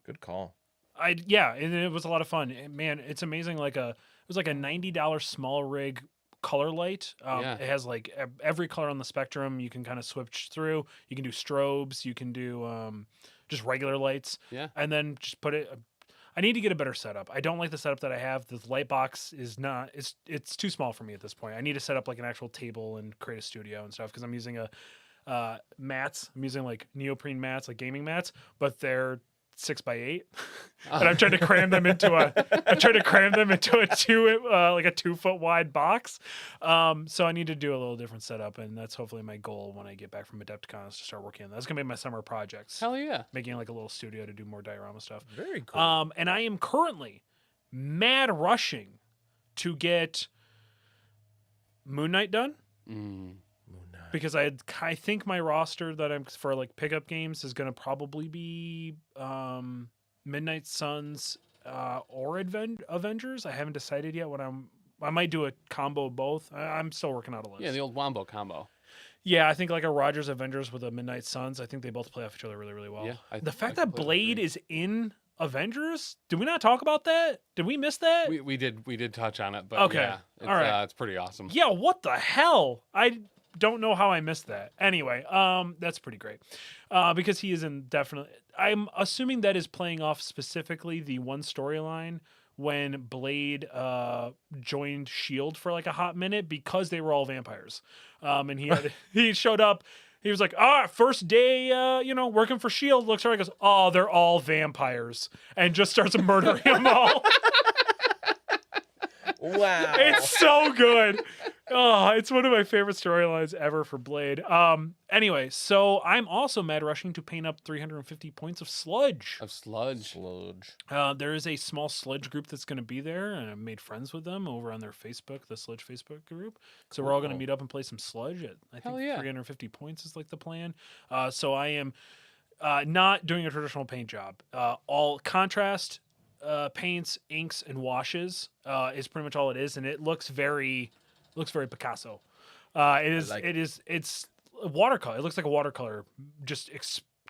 Good call. And it was a lot of fun. Man, it's amazing. It was like a $90 small rig color light. It has like every color on the spectrum. You can kind of switch through. You can do strobes. You can do just regular lights. Yeah. And then just put it. I need to get a better setup. I don't like the setup that I have. The light box is not. It's too small for me at this point. I need to set up like an actual table and create a studio and stuff, because I'm using mats. I'm using like neoprene mats, like gaming mats, but they're 6x8, and I'm trying to cram them into a 2 foot wide box. So I need to do a little different setup, and that's hopefully my goal when I get back from AdeptiCon, is to start working on that. That's gonna be my summer projects. Hell yeah. Making like a little studio to do more diorama stuff. Very cool. And I am currently mad rushing to get Moon Knight done. Because I think my roster that I'm for like pickup games is gonna probably be Midnight Suns or Avengers. I haven't decided yet what I might do a combo of both. I'm still working out a list. Yeah, the old Wombo combo. Yeah, I think like a Rogers Avengers with a Midnight Suns. I think they both play off each other really, really well. Yeah, the fact that Blade is in Avengers, did we not talk about that? Did we miss that? We did touch on it, but Okay. yeah, it's, all right, it's pretty awesome. Yeah, what the hell? I don't know how I missed that. Anyway, that's pretty great. Because he is I'm assuming that is playing off specifically the one storyline when Blade joined S.H.I.E.L.D. for like a hot minute, because they were all vampires. And he showed up. He was like, first day, working for S.H.I.E.L.D. Looks around and goes, oh, they're all vampires. And just starts murdering them all. Wow. It's so good. Oh, it's one of my favorite storylines ever for Blade. Anyway, so I'm also mad rushing to paint up 350 points of sludge. There is a small sludge group that's going to be there, and I've made friends with them over on their Facebook, the Sludge Facebook group. So we're all going to meet up and play some sludge at, I think, 350 points is like the plan. So I am not doing a traditional paint job. All contrast paints, inks, and washes is pretty much all it is, and it looks very Picasso. It's watercolor. It looks like a watercolor just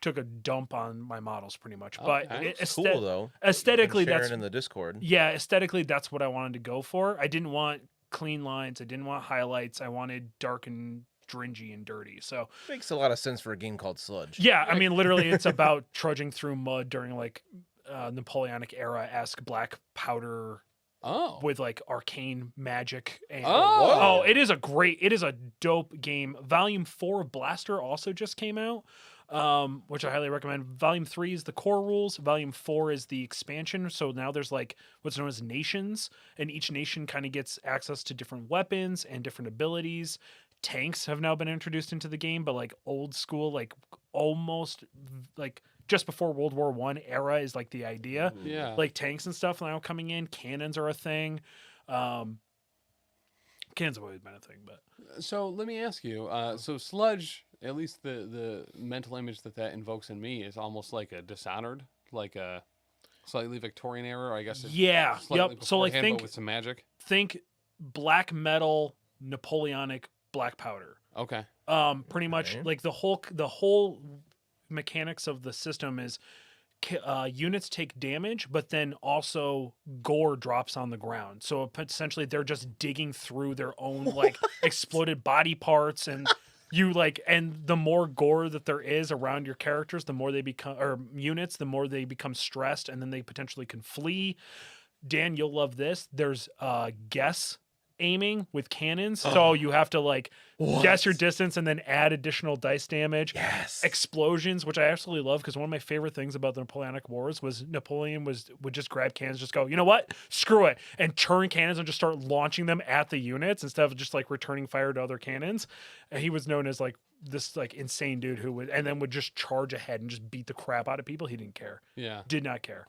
took a dump on my models pretty much. But it's cool though. Aesthetically, that's in the Discord. Yeah, aesthetically, that's what I wanted to go for. I didn't want clean lines. I didn't want highlights. I wanted dark and dringy and dirty. So Makes a lot of sense for a game called Sludge. yeah, I mean, literally, it's about trudging through mud during like Napoleonic era-esque black powder Oh. with like arcane magic. And, Oh. it is a dope game. Volume 4 of Blaster also just came out, which I highly recommend. Volume 3 is the core rules. Volume 4 is the expansion. So now there's like what's known as nations, and each nation kind of gets access to different weapons and different abilities. Tanks have now been introduced into the game, but like old school, like almost like just before World War I era is like the idea. Yeah. Like tanks and stuff now coming in. Cannons are a thing. Cannons have always been a thing, but So let me ask you. So Sludge, at least the mental image that invokes in me is almost like a Dishonored, like a slightly Victorian era, I guess. yeah, Slightly yep. So like beforehand, but with some magic. think black metal, Napoleonic black powder. Okay. Pretty much Okay. like the whole mechanics of the system is units take damage, but then also gore drops on the ground. So essentially, they're just digging through their own like exploded body parts, and you like, and the more gore that there is around your characters, the more they become, or units, the more they become stressed, and then they potentially can flee. Dan, you'll love this. There's guess aiming with cannons, so you have to like guess your distance and then add additional dice damage. Yes. Explosions, which I absolutely love, because one of my favorite things about the Napoleonic Wars was Napoleon would just grab cannons, just go, you know what, screw it, and turn cannons and just start launching them at the units instead of just like returning fire to other cannons. And he was known as like this like insane dude who would, and then would just charge ahead and just beat the crap out of people. He didn't care. Yeah. Did not care.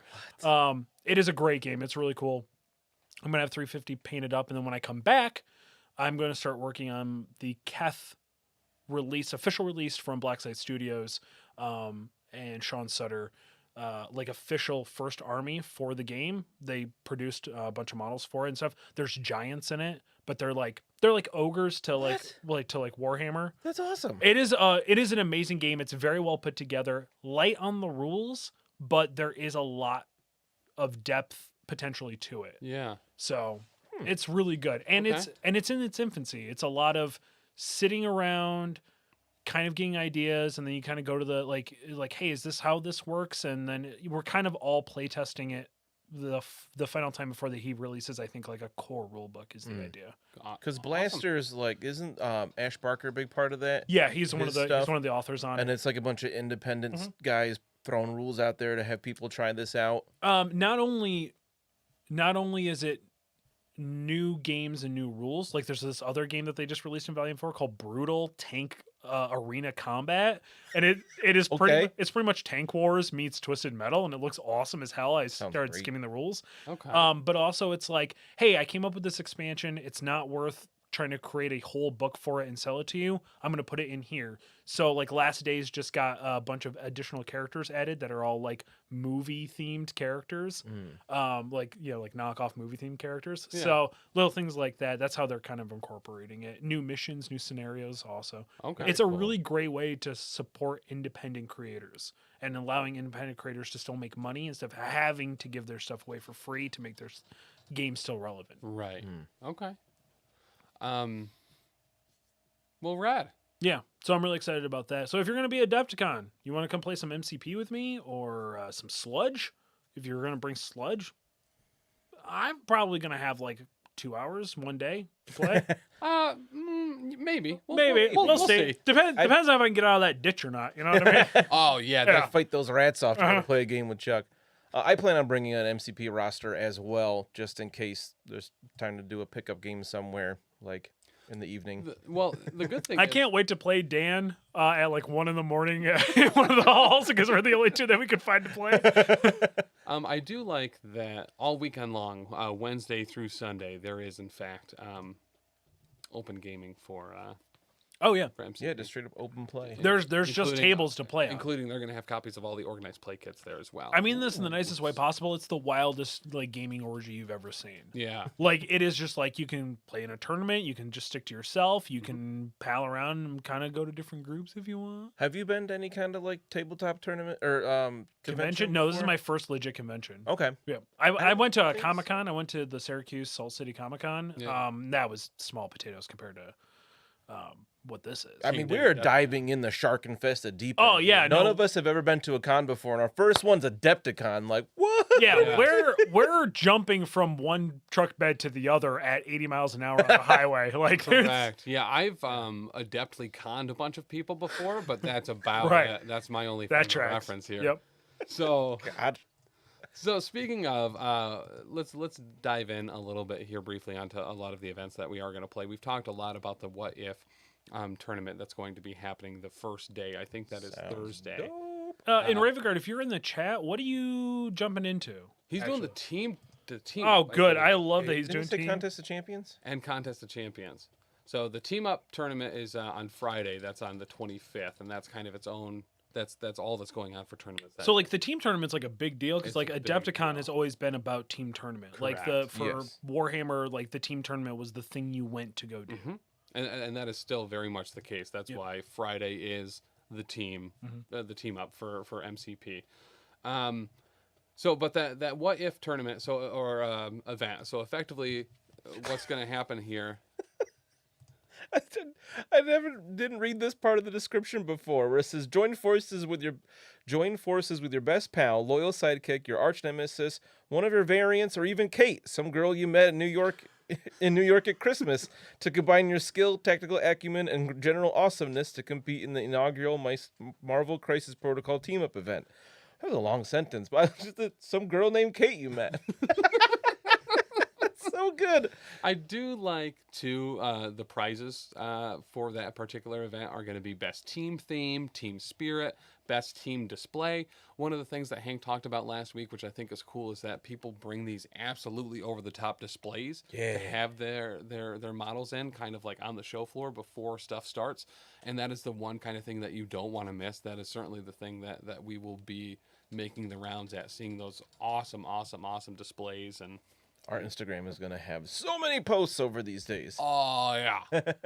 It is a great game. It's really cool. I'm going to have 350 painted up, and then when I come back, I'm going to start working on the Keth official release from Blacksite Studios, and Sean Sutter, like official first army for the game. They produced a bunch of models for it and stuff. There's giants in it, but they're like ogres to like Warhammer. That's awesome. It is an amazing game. It's very well put together, light on the rules, but there is a lot of depth potentially to it. Yeah. So it's really good, and Okay. it's in its infancy. It's a lot of sitting around, kind of getting ideas, and then you kind of go to the like, hey, is this how this works? And then we're kind of all playtesting it the final time before he releases. I think like a core rule book is the idea. Because Blaster's like, isn't Ash Barker a big part of that? Yeah, he's one of His stuff. the authors on And it. it's like a bunch of independent guys throwing rules out there to have people try this out. Not only is it new games and new rules, like there's this other game that they just released in Volume 4 called Brutal Tank Arena Combat, and it is Okay. pretty much Tank Wars meets Twisted Metal, and it looks awesome as hell. I Sounds started great. skimming the rules. Okay. But also it's like, hey, I came up with this expansion. It's not worth trying to create a whole book for it and sell it to you. I'm going to put it in here. So like Last Days just got a bunch of additional characters added that are all like movie themed characters. Like, you know, like knockoff movie themed characters. Yeah. So little things like that. That's how they're kind of incorporating it. New missions, new scenarios also. Okay. It's a cool. really great way to support independent creators and allowing independent creators to still make money instead of having to give their stuff away for free to make their game still relevant. Right. Okay. Well, rad. Yeah, so I'm really excited about that. So if you're going to be at AdeptiCon, you want to come play some MCP with me or some Sludge? If you're going to bring Sludge, I'm probably going to have like 2 hours one day to play. Maybe. Maybe. We'll see. see. Depends on if I can get out of that ditch or not. You know what I mean? Oh yeah. Yeah. Fight those rats off trying to play a game with Chuck. I plan on bringing an MCP roster as well, just in case there's time to do a pickup game somewhere, like in the evening. The good thing I is, can't wait to play Dan at like 1 a.m. in one of the halls because we're the only two that we could find to play. I do like that all weekend long, Wednesday through Sunday, there is in fact open gaming for Oh yeah. for MCP. Yeah, just straight up open play. There's just Including- tables to play on. Including they're going to have copies of all the organized play kits there as well. I mean this in the nicest way possible. It's the wildest like gaming orgy you've ever seen. Yeah. Like it is just like you can play in a tournament, you can just stick to yourself, you can pal around and kind of go to different groups if you want. Have you been to any kind of like tabletop tournament or Convention? No, this is before? my first legit convention. Okay. Yeah, I went to a think Comic-Con. I went to the Syracuse Salt City Comic-Con. Yeah. That was small potatoes compared to what this is. I mean, we are diving in the shark infested deep. Oh, end. yeah, None no. of us have ever been to a con before, and our first one's AdeptiCon. Like, what? Yeah, Yeah. we're jumping from one truck bed to the other at 80 miles an hour on the highway. Like, there's, Correct. Yeah, I've adeptly conned a bunch of people before, but that's about Right. it. That's my only that frame of tracks. reference here. Yep. So God. So speaking of, let's dive in a little bit here briefly onto a lot of the events that we are going to play. We've talked a lot about the What If tournament that's going to be happening the first day. I think that is Sounds Thursday. dope. In Ravengard, if you're in the chat, what are you jumping into? He's doing the team. Oh, good. I believe, love that he's Didn't doing you say team. Contest of Champions? and Contest of Champions. So the Team Up tournament is on Friday. That's on the 25th, and that's kind of its own. That's all that's going on for tournaments. So like the team tournament's like a big deal because It's like a big DeptiCon deal. has always been about team tournament. Like Correct. for Yes. Warhammer, like the team tournament was the thing you went to go do. Mhm. And that is still very much the case. That's Yep. why Friday is the team, the team up for MCP. But that What If tournament, event. So effectively, what's going to happen here? I didn't read this part of the description before, where it says join forces with your best pal, loyal sidekick, your arch nemesis, one of your variants, or even Kate, some girl you met in New York at Christmas, to combine your skill, tactical acumen, and general awesomeness to compete in the inaugural Marvel Crisis Protocol team up event. That was a long sentence, but some girl named Kate you met. That's so good. I do like the prizes for that particular event are going to be best team theme, team spirit, best team display. One of the things that Hank talked about last week, which I think is cool, is that people bring these absolutely over the top displays to have their models in, kind of like on the show floor before stuff starts. And that is the one kind of thing that you don't want to miss. That is certainly the thing that we will be making the rounds at, seeing those awesome displays. And Our Instagram is going to have so many posts over these days. oh yeah.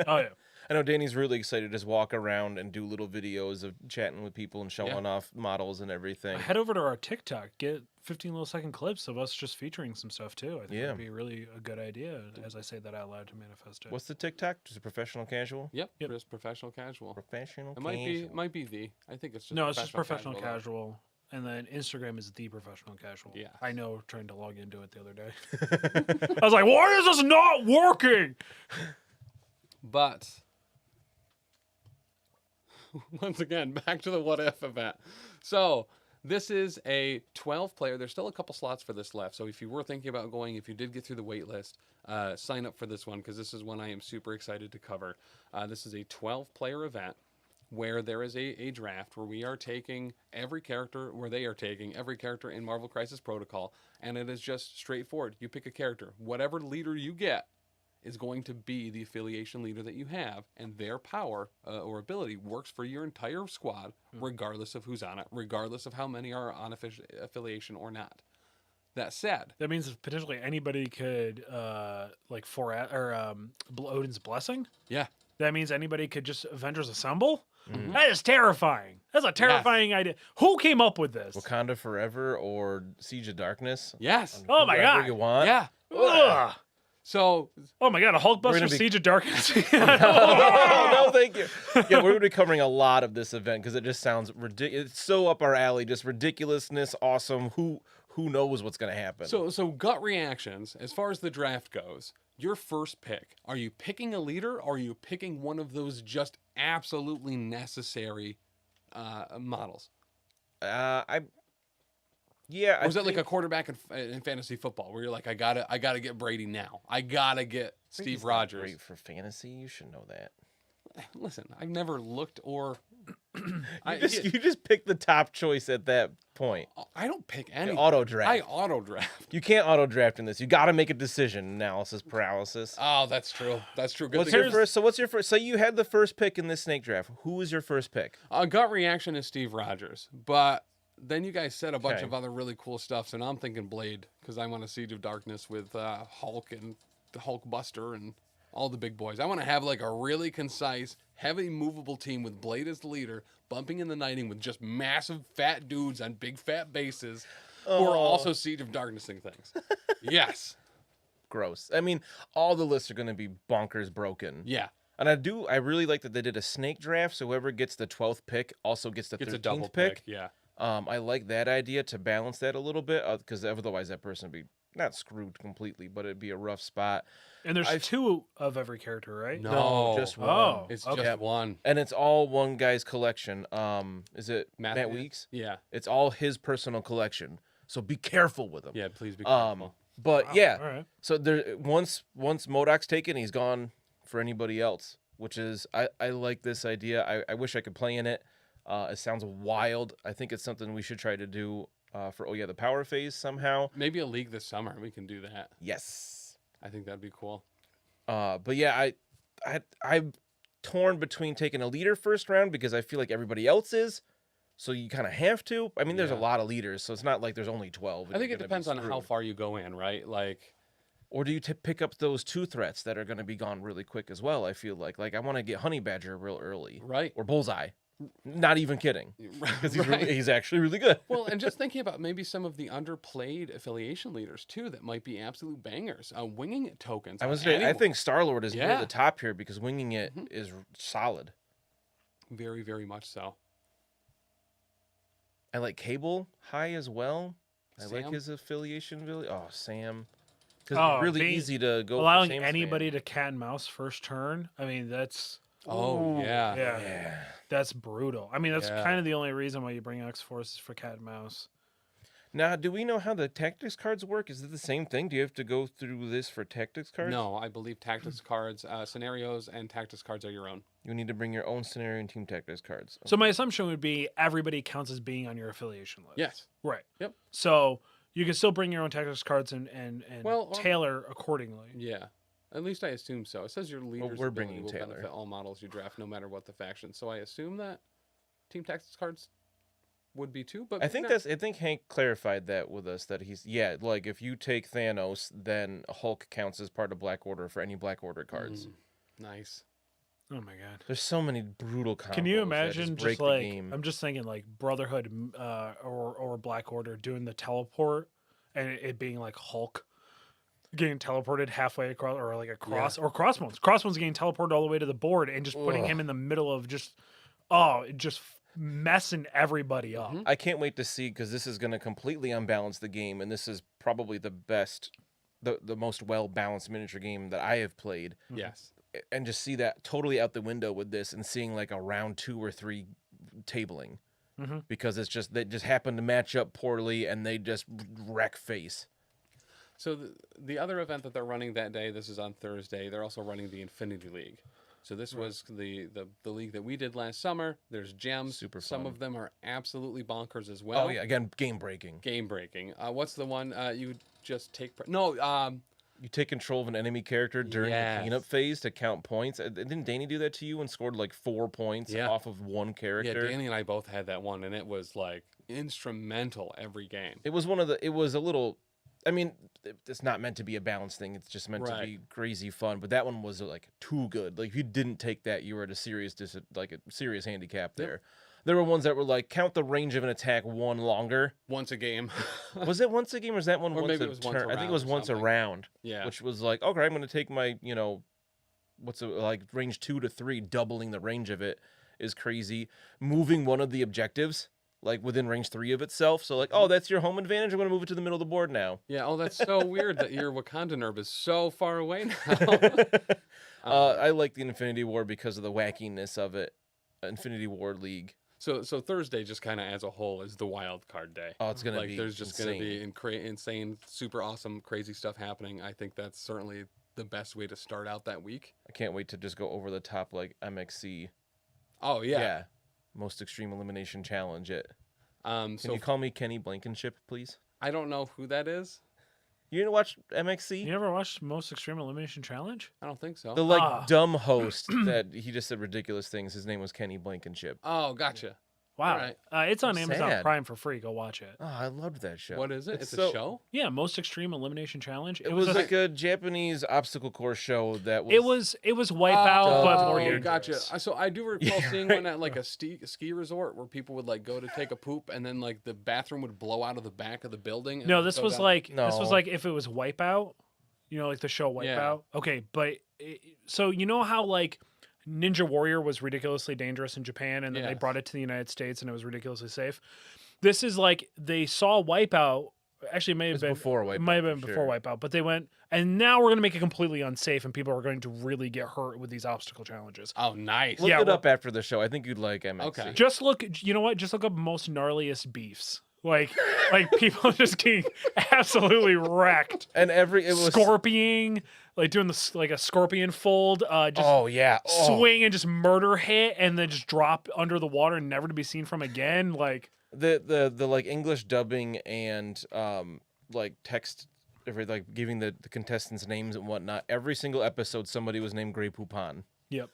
Oh yeah. I know Danny's really excited to just walk around and do little videos of chatting with people and showing off models and everything. Head over to our TikTok, get 15 little second clips of us just featuring some stuff too. I think that'd be really a good idea as I say that out loud to manifest it. What's the TikTok? Just a professional casual? Yep. Just professional casual. Professional It casual. might be the. I think it's just No, it's just professional though. casual. And then Instagram is the professional casual. Yes. I know, trying to log into it the other day. I was like, why is this not working? But once again, back to the What If event. So this is a 12 player. There's still a couple slots for this left. So if you were thinking about going, if you did get through the wait list, sign up for this one because this is one I am super excited to cover. This is a 12 player event where there is a draft where we are taking every character, where they are taking every character in Marvel Crisis Protocol, and it is just straightforward. You pick a character. Whatever leader you get is going to be the affiliation leader that you have, and their power or ability works for your entire squad, regardless of who's on it, regardless of how many are on affiliation or not. That said, That means potentially anybody could, Odin's Blessing? yeah, That means anybody could just Avengers Assemble? That is terrifying. That's a terrifying idea. Who came up with this? Wakanda Forever or Siege of Darkness? yes, Oh my Whoever God. you want. yeah. Ugh. So Oh my God, a Hulkbuster gonna be- Siege of Darkness. No, thank you. Yeah, we're going to be covering a lot of this event because it just sounds ridiculous. It's so up our alley. Just ridiculousness, awesome. Who knows what's going to happen? So gut reactions, as far as the draft goes, your first pick, are you picking a leader or are you picking one of those just absolutely necessary models? Or Or is it like a quarterback in fantasy football where you're like, I gotta get Brady now. I gotta get Steve Rogers. Great for fantasy. You should know that. Listen, I've never looked or You just pick the top choice at that point. I don't pick any. Auto draft. I auto draft. You can't auto draft in this. You got to make a decision. Analysis paralysis. Oh, that's true. That's true. Good What's thing your first? So what's your first? So you had the first pick in this snake draft. Who was your first pick? Gut reaction is Steve Rogers, but then you guys said a bunch Okay. of other really cool stuff, so now I'm thinking Blade because I want a Siege of Darkness with Hulk and the Hulk Buster and all the big boys. I want to have like a really concise, heavy, movable team with Blade as the leader, bumping in the nighting with just massive fat dudes on big fat bases who are also Siege of Darknessing things. Yes. Gross. I mean, all the lists are going to be bonkers broken. Yeah. And I really like that they did a snake draft, so whoever gets the 12th pick also gets the It's 13th a double pick. Yeah. I like that idea to balance that a little bit, because otherwise that person would be not screwed completely, but it'd be a rough spot. And there's 2 of every character, right? No. Just one. Oh, It's okay. just one. And it's all one guy's collection. Is it Matt Matthew? Weeks? Yeah. It's all his personal collection. So be careful with him. Yeah, please be careful. But Wow, yeah, all right. so there once MODOK's taken, he's gone for anybody else, which is I like this idea. I wish I could play in it. It sounds wild. I think it's something we should try to do for the power phase somehow. Maybe a league this summer. We can do that. Yes. I think that'd be cool. But yeah, I'm torn between taking a leader first round because I feel like everybody else is. So you kind of have to. I mean, there's a Yeah. lot of leaders, so it's not like there's only 12. and I think you're it gonna be depends on how screwed. far you go in, right? Like, Or do you pick up those 2 threats that are going to be gone really quick as well? I feel like I want to get Honey Badger real early, right? or Bullseye. Not even kidding, because Right. he's actually really good. Well, and just thinking about maybe some of the underplayed affiliation leaders too that might be absolute bangers. Winging it tokens. I on was saying, I anyone. think Star-Lord is near Yeah. the top here because winging it is solid. Very, very much so. I like Cable high as well. I like Sam? his affiliation. Oh, Sam. Because Oh, it's really being- easy to go. Allowing for Sam's anybody fan. to cat and mouse first turn. I mean, that's Oh, yeah. Yeah. that's brutal. I mean, that's Yeah. kind of the only reason why you bring X Forces for cat and mouse. Now, do we know how the tactics cards work? Is it the same thing? Do you have to go through this for tactics cards? No, I believe tactics cards, scenarios, and tactics cards are your own. You need to bring your own scenario and team tactics cards. So my assumption would be everybody counts as being on your affiliation list. Yes. Right. Yep. So you can still bring your own tactics cards and Well, or- tailor accordingly. Yeah. At least I assume so. It says your leader's we're ability bringing will Taylor. benefit all models you draft, no matter what the faction. So I assume that team tactics cards would be too. But I think Hank clarified that with us that he's like if you take Thanos, then Hulk counts as part of Black Order for any Black Order cards. Nice. Oh my god. There's so many brutal combos. Can you that imagine break just the like game. I'm just thinking like Brotherhood or Black Order doing the teleport and it being like Hulk getting teleported halfway across or like across or Crossbones. Crossbones getting teleported all the way to the board and just putting him in the middle of just messing everybody up. I can't wait to see because this is going to completely unbalance the game, and this is probably the best, the most well balanced miniature game that I have played. Yes. And just see that totally out the window with this, and seeing like a round 2 or 3 tabling, because they just happen to match up poorly, and they just wreck face. So the other event that they're running that day, this is on Thursday, they're also running the Infinity League. So this was the league that we did last summer. There's gems. Super Some fun. of them are absolutely bonkers as well. Oh yeah, again, game breaking. Game breaking. What's the one you just take? No. You take control of an enemy character during Yes. the cleanup phase to count points. Didn't Danny do that to you and scored like 4 points Yeah. off of one Yeah, character? Danny and I both had that one, and it was like instrumental every game. It was one of the. It was a little. I mean, it's not meant to be a balanced thing. It's just meant to Right. be crazy fun. But that one was like too good. Like if you didn't take that, you were at a serious serious handicap there. There were ones that were like count the range of an attack 1 longer. Once a game. Was it once a game or is that one Or once maybe a it was once turn? a I think it round was or once a something. round. Yeah. Which was like, okay, I'm going to take my, what's it like range 2 to 3, doubling the range of it is crazy. Moving one of the objectives like within range 3 of itself. So like, oh, that's your home advantage. I'm going to move it to the middle of the board now. Yeah. Oh, that's so weird that your Wakanda nerve is so far away now. I like the Infinity War because of the wackiness of it. Infinity War League. So Thursday just kind of as a whole is the wild card day. Oh, it's going to Like be there's just going to insane. be insane, super awesome, crazy stuff happening. I think that's certainly the best way to start out that week. I can't wait to just go over the top like MXC. Oh yeah. Most Extreme Elimination Challenge it. So Can you call me Kenny Blankenship, please? I don't know who that is. You didn't watch MXC? You never watched Most Extreme Elimination Challenge? I don't think so. The Ah. dumb host that he just said ridiculous things. His name was Kenny Blankenship. Oh, gotcha. Wow. Alright. It's on Amazon Sad. Prime for free. Go watch it. Oh, I loved that show. What is it? It's so- a show? Yeah, Most Extreme Elimination Challenge. It was like a Japanese obstacle course show that was. It was Wipeout, but more Oh, dangerous. gotcha. So I do recall Yeah, seeing right. one at like a ski resort where people would like go to take a poop and then like the bathroom would blow out of the back of the building. and No, it would this go was down. like this was No. like if it was Wipeout, like the show Wipeout. Yeah. Okay, but so you know how like Ninja Warrior was ridiculously dangerous in Japan, and then they Yes. brought it to the United States, and it was ridiculously safe. This is like they saw Wipeout. Actually, it may have was been before It Wipeout, might have been for before sure. Wipeout, but they went, and now we're gonna make it completely unsafe, and people are going to really get hurt with these obstacle challenges. Oh, nice. Look Yeah, it well- up after the show. I think you'd like MXC. Okay. Just look. You know what? Just look up most gnarliest beefs. Like people just getting absolutely wrecked. And it was. Scorpioning, like doing this like a scorpion fold, just Oh yeah. Oh. swing and just murder hit, and then just drop under the water and never to be seen from again. Like The like English dubbing and like text, like giving the contestants names and whatnot. Every single episode, somebody was named Grey Poupon. yep,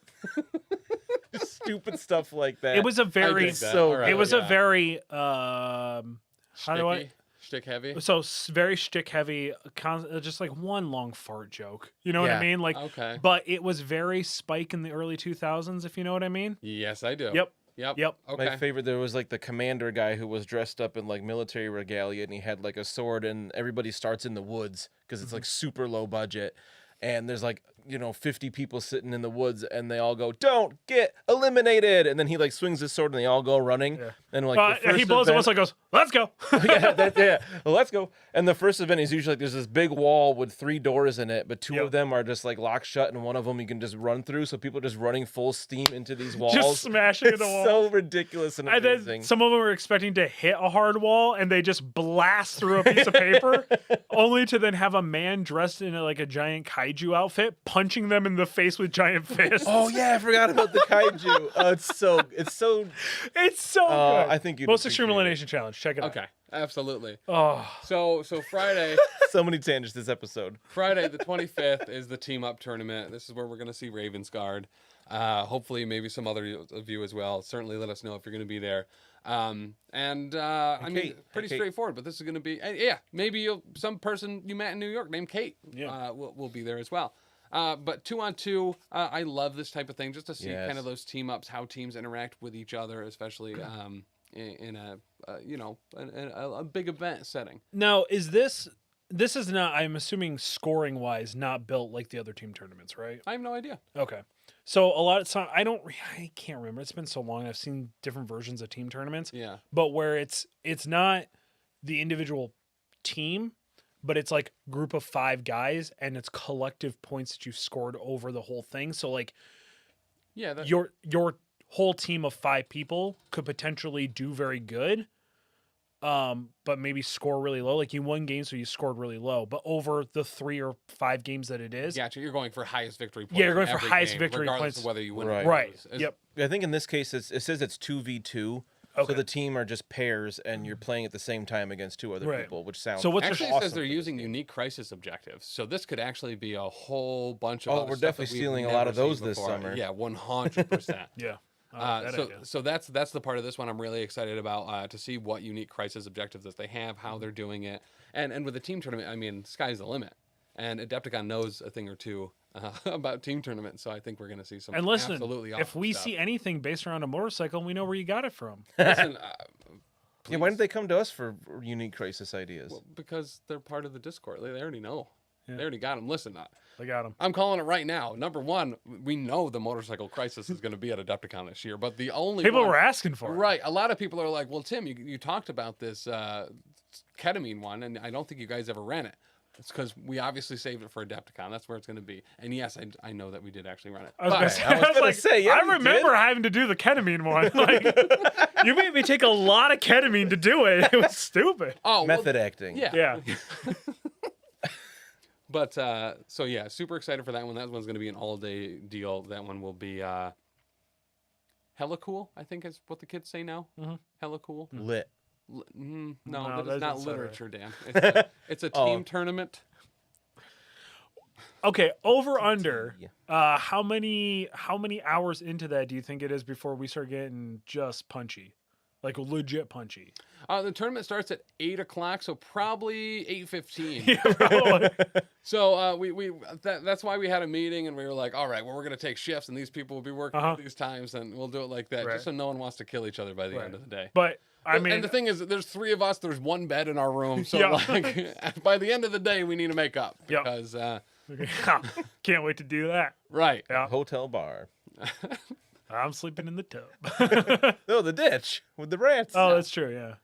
Stupid stuff like that. it was a very dig that. so All right, it was a yeah. very how do I Sticky? Shtick heavy? so very shtick heavy, just like one long fart joke. You know what I Yeah. mean? Like, Okay. but it was very Spike in the early 2000s, if you know what I mean. Yes, I do. Yep. Yep. Okay. My favorite, there was like the commander guy who was dressed up in like military regalia and he had like a sword, and everybody starts in the woods because it's like super low budget. And there's like, 50 people sitting in the woods and they all go, "Don't get eliminated." And then he like swings his sword and they all go running. Yeah. And like the He first blows the event- whistle and goes, "Let's go." yeah. Well, let's go. And the first event is usually like there's this big wall with 3 doors in it, but 2 Yep. of them are just like locked shut, and one of them you can just run through. So people are just running full steam into these walls. Just smashing it's the wall. so ridiculous and And amazing. then some of them were expecting to hit a hard wall, and they just blast through a piece of paper, only to then have a man dressed in like a giant kaiju outfit punching them in the face with giant fists. Oh yeah, I forgot about the kaiju. It's so it's so good. I think you'd Most Extreme appreciate it. Elimination Challenge. Check it out. Okay. Absolutely. Oh, So Friday, so many tangents this episode. Friday the 25th is the team up tournament. This is where we're going to see Ravensguard. Hopefully, maybe some other of you as well. Certainly, let us know if you're going to be there. I mean, Kate. pretty Kate. straightforward. But this is going to be, maybe some person you met in New York named Kate. Yeah. will be there as well. But 2-on-2, I love this type of thing, just to see Yes. kind of those team ups, how teams interact with each other, especially in a a big event setting. now is this is not? I'm assuming scoring wise, not built like the other team tournaments, right? I have no idea. Okay. So a lot of time, I can't remember. It's been so long. I've seen different versions of team tournaments. Yeah. But where it's not the individual team, but it's like group of 5 guys, and it's collective points that you've scored over the whole thing. So like Yeah. your whole team of 5 people could potentially do very good, but maybe score really low. Like you won games, so you scored really low, but over the 3 or 5 games that it is, Gotcha. You're going for highest victory points. Yeah, you're going in for every highest game, victory regardless points. of whether you win Right. or right? lose. It's- Yep. I think in this case it says it's 2v2. Okay. So the team are just pairs, and you're playing at the same time against 2 other Right. people, which sounds So what's the- Actually, it awesome says they're for this using game. unique crisis objectives. So this could actually be a whole bunch of. Oh, other we're stuff definitely that we've stealing a never lot of those seen this before. summer. Yeah, 100%. Yeah. I like that idea. So that's the part of this one I'm really excited about, to see what unique crisis objectives that they have, how they're doing it, and with the team tournament, I mean, sky's the limit. And AdeptiCon knows a thing or two about team tournaments, so I think we're going to see some And listen, absolutely awesome if we stuff. see anything based around a motorcycle, we know where you got it from. Listen, Yeah, why didn't they come to us for unique crisis ideas? well, because they're part of the Discord. They already know. Yeah. They already got them. Listen, They got them. I'm calling it right now. Number one, we know the motorcycle crisis is going to be at AdeptiCon this year, but the only People one, were asking for it. right. A lot of people are like, "Well, Tim, you talked about this ketamine one, and I don't think you guys ever ran it." It's because we obviously saved it for AdeptiCon. That's where it's going to be. And yes, I know that we did actually run it. I was But- gonna say, I was gonna like, say, yeah, I you remember did. having to do the ketamine one. Like, you made me take a lot of ketamine to do it. It was stupid. oh, well, Method acting. yeah. Yeah. But so yeah, super excited for that one. That one's going to be an all-day deal. That one will be hella cool, I think is what the kids say now. Mhm. Hella cool. Lit. No, No, that is that not doesn't sound literature, Dan. It's a Oh. team tournament. Okay, over under. Yeah. How many hours into that do you think it is before we start getting just punchy, like legit punchy? The tournament starts at 8:00, so probably 8:15. Yeah, probably. So that's why we had a meeting and we were like, all right, well, we're gonna take shifts and these people will be working at these times and we'll do it like that, Right. just so no one wants to kill each other by the end of the day. But I mean, and the thing is, that there's 3 of us. There's 1 bed in our room, so Yeah. like by the end of the day, we need to make up Yeah. because can't wait to do that. right. Yeah, Hotel bar. I'm sleeping in the tub. No, the ditch with the rats. Oh, that's true. Yeah.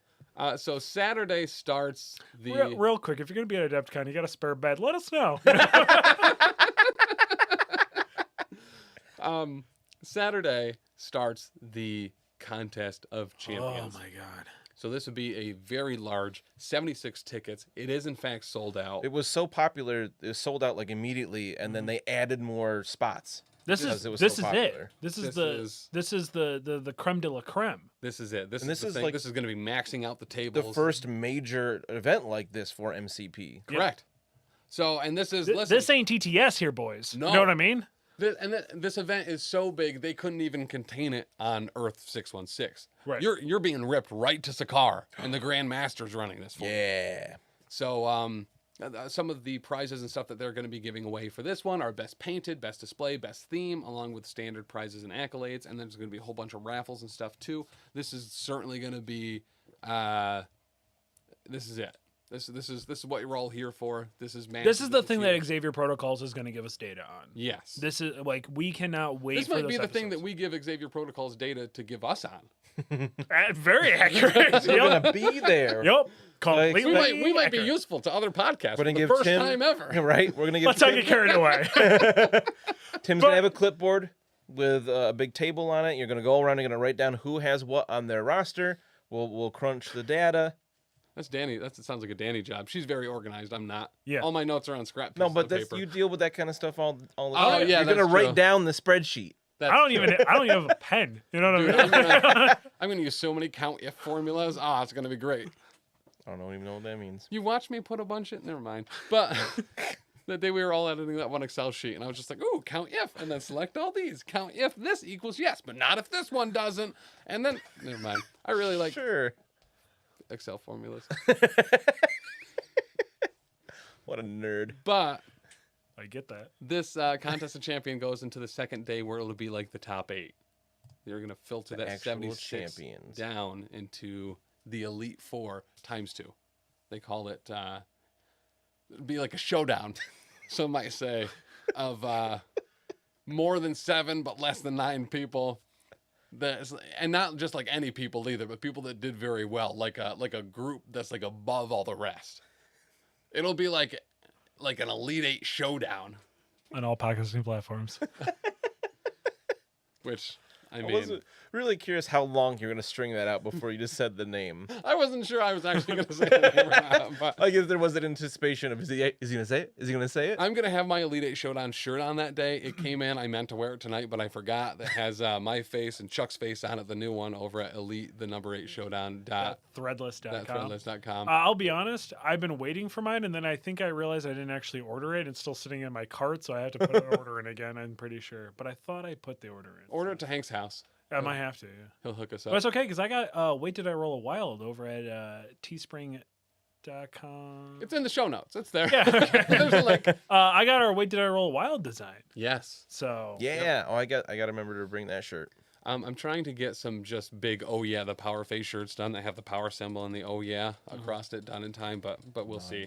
So Saturday starts the Real quick, if you're gonna be at AdeptiCon, you got a spare bed, let us know. Saturday starts the contest of Oh champions. my god. So this would be a very large 76 tickets. It is in fact sold out. It was so popular, it was sold out like immediately, and then they added more spots. This Because is it was this so is popular. it. This is This the creme de la creme. This is it. This And is this the is thing. like This is going to be maxing out the The tables. first major event like this for MCP. Correct. So, and this is This ain't TTS here, boys. No. You know what I mean? This event is so big they couldn't even contain it on Earth 616. Right. You're being ripped right to Sakar, and the Grand Master's running this for you. Yeah. So some of the prizes and stuff that they're going to be giving away for this one are best painted, best display, best theme, along with standard prizes and accolades. And then there's going to be a whole bunch of raffles and stuff too. This is certainly going to be. This is it. This is what you're all here for. This is This is the thing huge. that Xavier Protocols is going to give us data on. Yes. This is like we cannot wait. This for might be those the thing that episodes. we give Xavier Protocols data to give us on. Very accurate. They're Yep. gonna be there. Yep. Completely. We might be accurate. useful to other podcasts We're for gonna the give first Tim, time ever. Right? We're gonna give Let's not Tim, get carried away. Tim's gonna have a clipboard with a big table on it. You're gonna go around and gonna write down who has what on their roster. We'll crunch the data. That's Danny. That sounds like a Danny job. She's very organized. I'm not. Yeah. All my notes are on scrap. No, pieces but of that's paper. you deal with that kind of stuff all the Oh, time. yeah, You're gonna that's write true. down the spreadsheet. That's, I don't even have a pen. You know what Dude, I mean? I'm gonna use so many count if formulas. Ah, it's gonna be great. I don't even know what that means. You watch me put a bunch of. Never mind. But that day we were all editing that one Excel sheet, and I was just like, "Ooh, count if," and then select all these. Count if this equals yes, but not if this one doesn't. And then never mind. I really like Sure. Excel formulas. What a nerd. But I get that. this contest of champion goes into the second day where it'll be like the top 8. You're gonna filter The that actual 76 champions. down into the Elite 4 times 2. They call it it'd be like a showdown, some might say, of more than 7 but less than 9 people. And not just like any people either, but people that did very well, like a group that's like above all the rest. It'll be like an Elite 8 showdown, On all podcasting platforms. which I I mean, was really curious how long you're gonna string that out before you just said the name. I wasn't sure I was actually going to say the name or not, but Like if there was an anticipation of is he gonna say it? Is he gonna say it? I'm going to have my Elite 8 Showdown shirt on that day. It came in. I meant to wear it tonight, but I forgot. That has my face and Chuck's face on it, the new one over at Elite, the number 8 Showdown. Threadless.com. Threadless.com. I'll be honest, I've been waiting for mine, and then I think I realized I didn't actually order it. It's still sitting in my cart, so I have to put an order in again, I'm pretty sure. But I thought I put the order in. Order it to Hank's house. I might have to, yeah. He'll hook us But up. it's okay, because I got Wait Did I Roll a Wild over at teespring.com. It's in the show notes. It's there. Yeah, okay. There's a link. I got our Wait Did I Roll a Wild design. Yes. So Yeah. Oh, I got to remember to bring that shirt. I'm trying to get some just big oh yeah the power face shirts done that have the power symbol and the oh yeah across it done in time, but we'll see.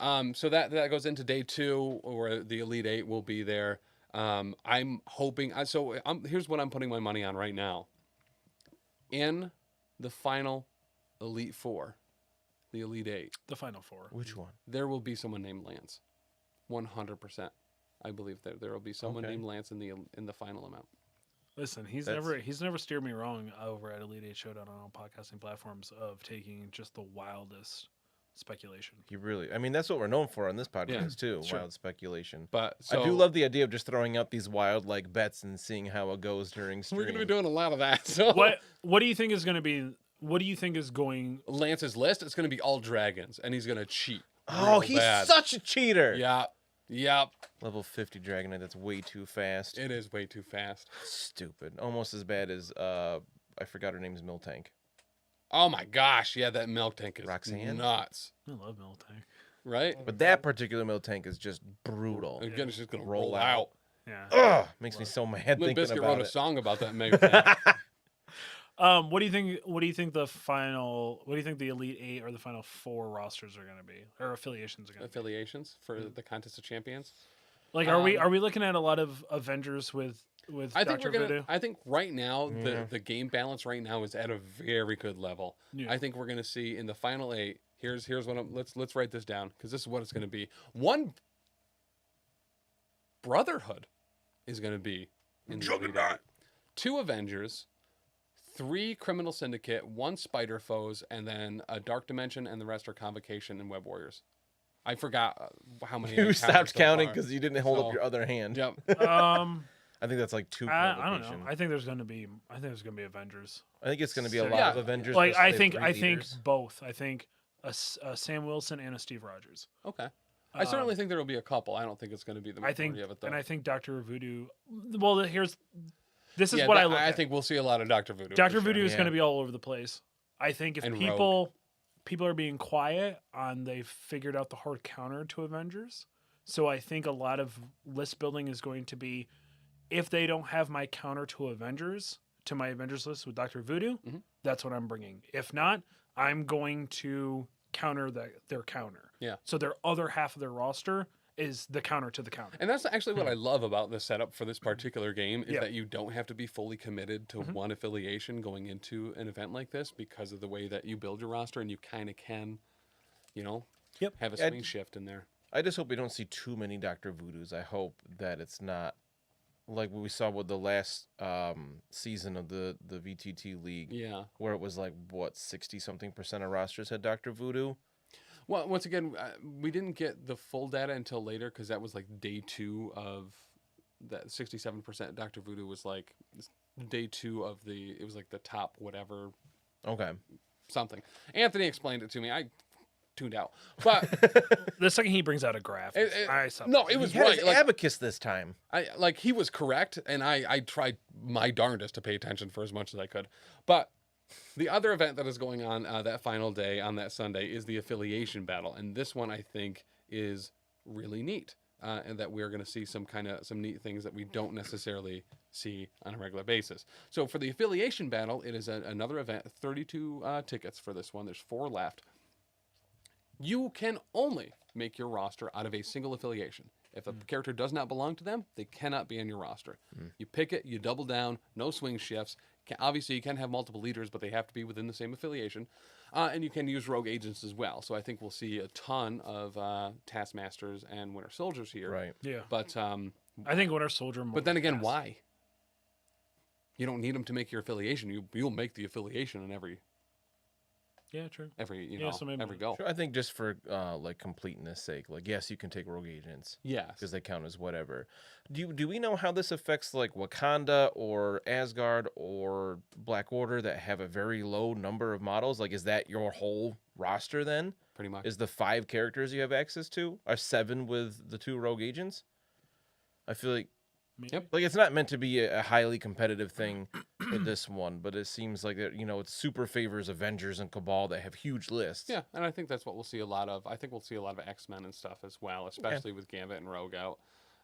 So that goes into day 2 where the Elite 8 will be there. I'm hoping. Here's what I'm putting my money on right now. In the final Elite 4, the Elite 8, the final 4. Which one? there will be someone named Lance. 100%. I believe there will be someone Okay. named Lance in the final amount. Listen, he's never steered me wrong over at Elite 8 Showdown on all podcasting platforms of taking just the wildest speculation. He really, I mean, that's what we're known for on this podcast too. Sure. Wild speculation. But so, I do love the idea of just throwing out these wild like bets and seeing how it goes during stream. we're gonna be doing a lot of that. So What do you think is going to be? What do you think is going? Lance's list, it's gonna be all dragons, and he's gonna cheat. Oh, real he's bad. such a cheater. Yep. Level 50 Dragonite, that's way too fast. It is way too fast. Stupid. Almost as bad as I forgot her name's Miltank. Oh my gosh, yeah, that milk tank is Roxanne? nuts, I love Miltank. right? But that particular Miltank is just brutal. Again, it's just gonna Roll roll out. out. Yeah. Ugh, makes me so mad Limp thinking Bizkit about wrote it. a song about that milk tank. What do you think? What do you think the final? What do you think the Elite Eight or the final 4 rosters are going to be, or affiliations are going to be? Affiliations for the Contest of Champions. Like, are we looking at a lot of Avengers with I think Dr. we're gonna. Voodoo? I think right now Yeah. the game balance right now is at a very good level. Yeah. I think we're gonna see in the final 8. Here's what I'm. Let's write this down because this is what it's gonna be. One Brotherhood is gonna be in the Elite Eight. 2 Avengers, 3 Criminal Syndicate, 1 Spider Foes, and then a Dark Dimension, and the rest are Convocation and Web Warriors. I forgot how many. You I counted stopped so counting far. because you didn't hold So- up your other hand. Yep. I think that's like 2 I don't convocation. know. I think there's going to be. I think there's going to be Avengers. I think it's going to be a So- lot Yeah. of Avengers. Like versus I the think 3 I think leaders. both. I think a Sam Wilson and a Steve Rogers. Okay. I certainly think there will be a couple. I don't think it's going to be the I majority think, of it, though. and I think Dr. Voodoo. Well, this is Yeah, what I that- look I at. think we'll see a lot of Dr. Voodoo. Dr. for Voodoo sure. is Yeah. going to be all over the place. I think if And people are being quiet on they've figured out the hard counter to Avengers. So I think a lot of list building is going to be if they don't have my counter to Avengers, to my Avengers list with Dr. Voodoo, Mhm. that's what I'm bringing. If not, I'm going to counter their counter. Yeah. So their other half of their roster is the counter to the counter. And that's actually what I love about the setup for this particular game is Yeah. that you don't have to be fully committed to one affiliation going into an event like this because of the way that you build your roster, and you kind of can, Yep. have a Yeah, swing shift in there. I just hope we don't see too many Dr. Voodoos. I hope that it's not like what we saw with the last season of the VTT League, Yeah. where it was like, what, 60-something% of rosters had Dr. Voodoo? Well, once again, we didn't get the full data until later because that was like day 2 of that 67%. Dr. Voodoo was like day 2 of it was like the top whatever Okay. something. Anthony explained it to me. I tuned out. But The second he brings out a graph, I stop. no, it was He had right. his Like, abacus this time. he was correct, and I tried my darndest to pay attention for as much as I could. But the other event that is going on that final day on that Sunday is the Affiliation Battle, and this one I think is really neat, and that we're going to see some neat things that we don't necessarily see on a regular basis. So for the Affiliation Battle, it is another event, 32 tickets for this one. There's 4 left. You can only make your roster out of a single affiliation. If a character does not belong to them, they cannot be on your roster. You pick it, you double down, no swing shifts. Obviously, you can have multiple leaders, but they have to be within the same affiliation. And you can use rogue agents as well. So I think we'll see a ton of Taskmasters and Winter Soldiers here. Right. Yeah. But I think Winter Soldier more. but then again, yes. why? You don't need them to make your affiliation. You'll make the affiliation in every Yeah, true. So maybe- every go. Sure, I think just for like completeness sake, like yes, you can take rogue agents Yes. because they count as whatever. Do we know how this affects like Wakanda or Asgard or Black Order that have a very low number of models? Like, is that your whole roster then? Pretty much. Is the 5 characters you have access to are 7 with the 2 rogue agents? I feel like Maybe. like it's not meant to be a highly competitive thing for this one, but it seems like that it super favors Avengers and Cabal that have huge lists. Yeah, and I think that's what we'll see a lot of. I think we'll see a lot of X-Men and stuff as well, especially with Gambit and Rogue out,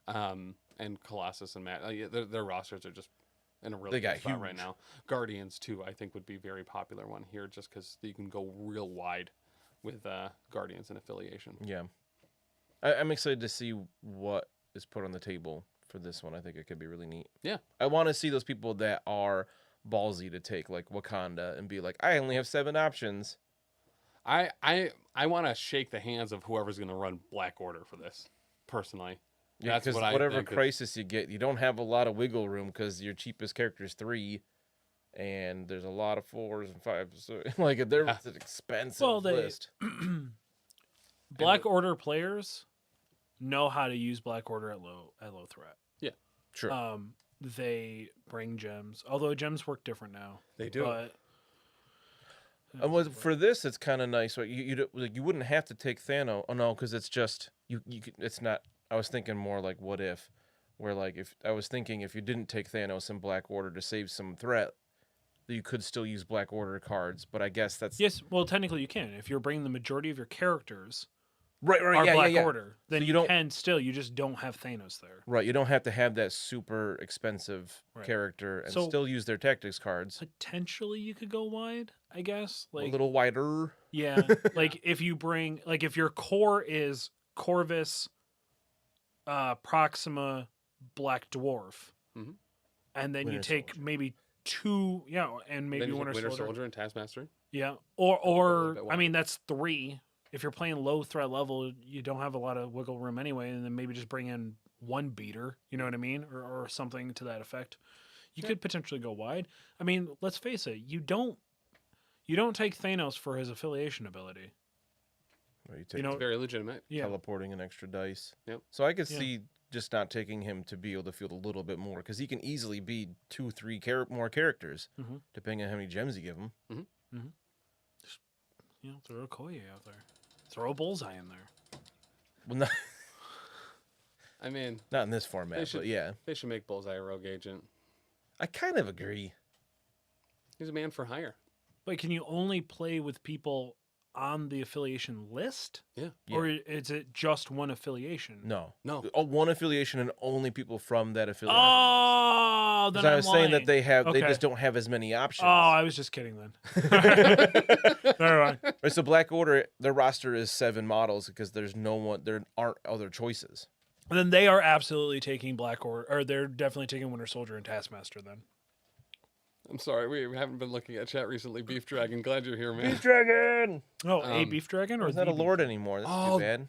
and Colossus and Matt. Their rosters are just in a really good spot right huge. now. Guardians too, I think would be a very popular one here, just because you can go real wide with Guardians and affiliation. Yeah. I'm excited to see what is put on the table for this one. I think it could be really neat. Yeah. I want to see those people that are ballsy to take like Wakanda and be like, I only have 7 options. I want to shake the hands of whoever's going to run Black Order for this, personally. Yeah, That's because what I whatever think is- crisis you get, you don't have a lot of wiggle room because your cheapest character is 3, and there's a lot of 4s and 5s. So like it's an expensive Well, list. Black Order players know how to use Black Order at low threat. Yeah, Sure. They bring gems, although gems work different now. they do. But For this, it's kind of nice. Like you wouldn't have to take Thanos. Oh no, because it's just you. It's not. I was thinking more like what if, where like if you didn't take Thanos in Black Order to save some threat, you could still use Black Order cards. But I guess that's yes. Well, technically you can if you're bringing the majority of your characters right. are Yeah, Black yeah. Order. Then So you you don't- can still. You just don't have Thanos there. Right. You don't have to have that super expensive Right. character and So- still use their tactics cards. Potentially, you could go wide. I guess A like little wider. yeah, like if you bring like if your core is Corvus, Proxima, Black Dwarf, Mhm. and then you Winter take Soldier. maybe two, and maybe Then you Winter take Winter Soldier. Soldier and Taskmaster. Yeah, a little bit I wider. mean that's 3. If you're playing low threat level, you don't have a lot of wiggle room anyway, and then maybe just bring in one beater. You know what I mean, or something to that effect. You could potentially go wide. I mean, let's face it. You don't take Thanos for his affiliation ability. Or you take You know, Very legitimate. yeah. teleporting an extra dice. Yep. So I could Yeah. see just not taking him to be able to field a little bit more because he can easily be 2-3 more characters Mhm. depending on how many gems you give him. Throw a Koye out there. Throw a Bullseye in there. Well, not, I mean, not in this format, should- but yeah, they should make Bullseye a rogue agent. I kind of agree. He's a man for hire. But can you only play with people on the affiliation list? Yeah. Or is it just one affiliation? No, No. one affiliation and only people from that affiliation. Oh, then Because I I'm was saying that lying. they Okay. just don't have as many options. Oh, I was just kidding then. Never mind. Right, so Black Order, their roster is 7 models because there aren't other choices. Then they are absolutely taking Black Order, or they're definitely taking Winter Soldier and Taskmaster then. I'm sorry, we haven't been looking at chat recently. Beef Dragon, glad you're here, man. Beef Dragon. Oh, a Beef Dragon or He's not a the lord anymore. That's Oh. too bad.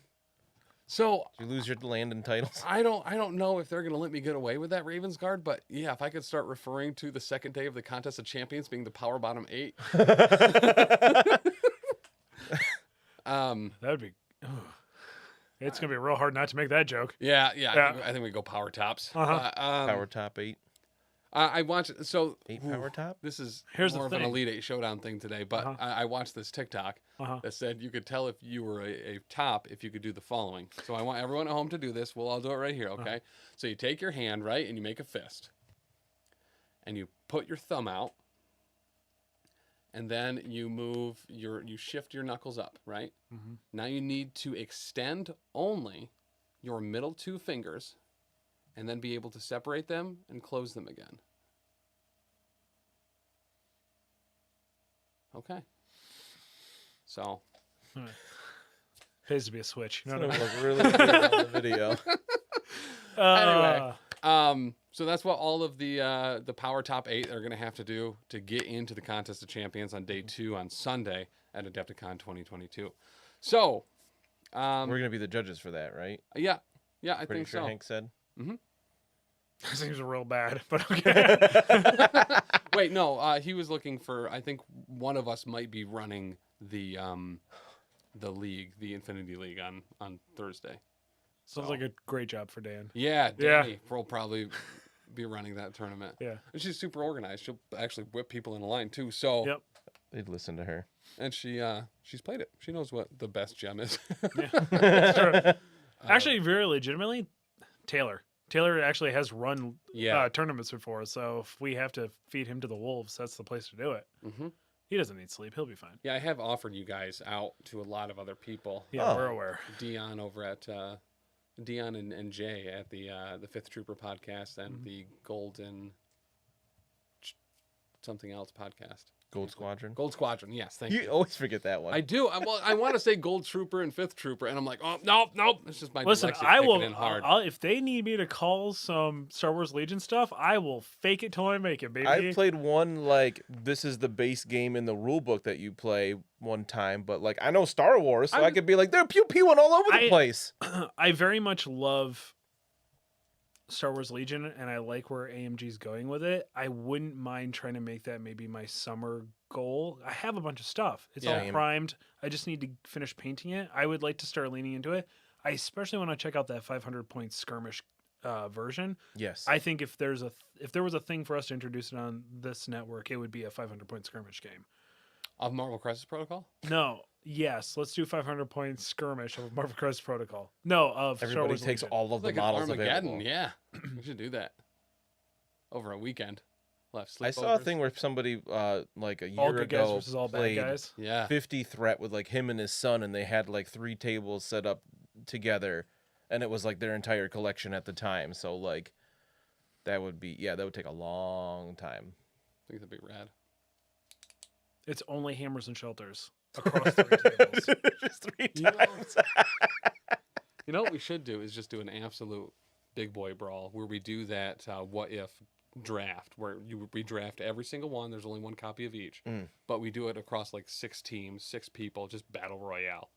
So You lose your land and titles. I don't know if they're gonna let me get away with that Ravens guard, but yeah, if I could start referring to the second day of the Contest of Champions being the Power Bottom 8. That would be. It's gonna be real hard not to make that joke. Yeah. Yeah. I think we go Power Tops. Uh-huh. Power top 8. I watched 8 power top. This is Here's the more of an thing. Elite 8 showdown thing today, but Uh-huh. I watched this TikTok that said you could tell if you were a top if you could do the following. So I want everyone at home to do this. We'll all do it right here, okay? So you take your hand, right, and you make a fist. And you put your thumb out. And then you shift your knuckles up, right? Mhm. Now you need to extend only your middle 2 fingers and then be able to separate them and close them again. Okay. So, Pays to be a switch. It's No, gonna no. look really good on the video. Anyway. So that's what all of the Power Top 8 are going to have to do to get into the Contest of Champions on day 2 on Sunday at AdeptiCon 2022. So, We're gonna be the judges for that, right? yeah, I Pretty think sure so. Hank said. Seems real bad, but okay. Wait, no, he was looking for. I think one of us might be running the league, the Infinity League on Thursday. Sounds like a great job for Dan. Yeah, Yeah. Danny will probably be running that tournament. Yeah. And she's super organized. She'll actually whip people in a line too. So, Yep. They'd listen to her. and she's played it. She knows what the best gem is. That's true. Actually, very legitimately, Taylor. Taylor actually has run Yeah. tournaments before, so if we have to feed him to the wolves, that's the place to do it. hmm He doesn't need sleep; he'll be fine. Yeah, I have offered you guys out to a lot of other people. Yeah, Oh. we're aware. Dion over at Dion and Jay at the Fifth Trooper podcast and the Golden something else podcast. Gold Squadron. Gold Squadron, yes, thank You you. always forget that one. I do. I want to say Gold Trooper and Fifth Trooper, and I'm like, oh nope. It's just my Listen, dyslexia I kicking will. in hard. If they need me to call some Star Wars Legion stuff, I will fake it till I make it, baby. I played one like this is the base game in the rule book that you play one time, but like I know Star Wars, so I could be like they're pew pewing all over the place. I very much love Star Wars Legion, and I like where AMG's going with it. I wouldn't mind trying to make that maybe my summer goal. I have a bunch of stuff. It's all Yeah. primed. I just need to finish painting it. I would like to start leaning into it. I especially want to check out that 500-point skirmish version. Yes. I think if there was a thing for us to introduce it on this network, it would be a 500-point skirmish game. Of Marvel Crisis Protocol? No. Yes, let's do 500-point skirmish of Marvel Crisis Protocol. No, of Star Everybody Wars takes Legion. all of the Like an models Armageddon, available. yeah. We should do that. Over a weekend. Left I saw a sleepovers. thing where somebody like a year All good guys ago versus all bad played guys. Yeah. 50 Threat with like him and his son, and they had like 3 tables set up together, and it was like their entire collection at the time. So like that would take a long time. I think that'd be rad. It's only hammers and shelters across 3 tables. Just 3 You know- times. You know what we should do is just do an absolute big boy brawl where we do that what if draft where we draft every single one. There's only 1 copy of each, but we do it across like 6 teams, 6 people, just battle royale.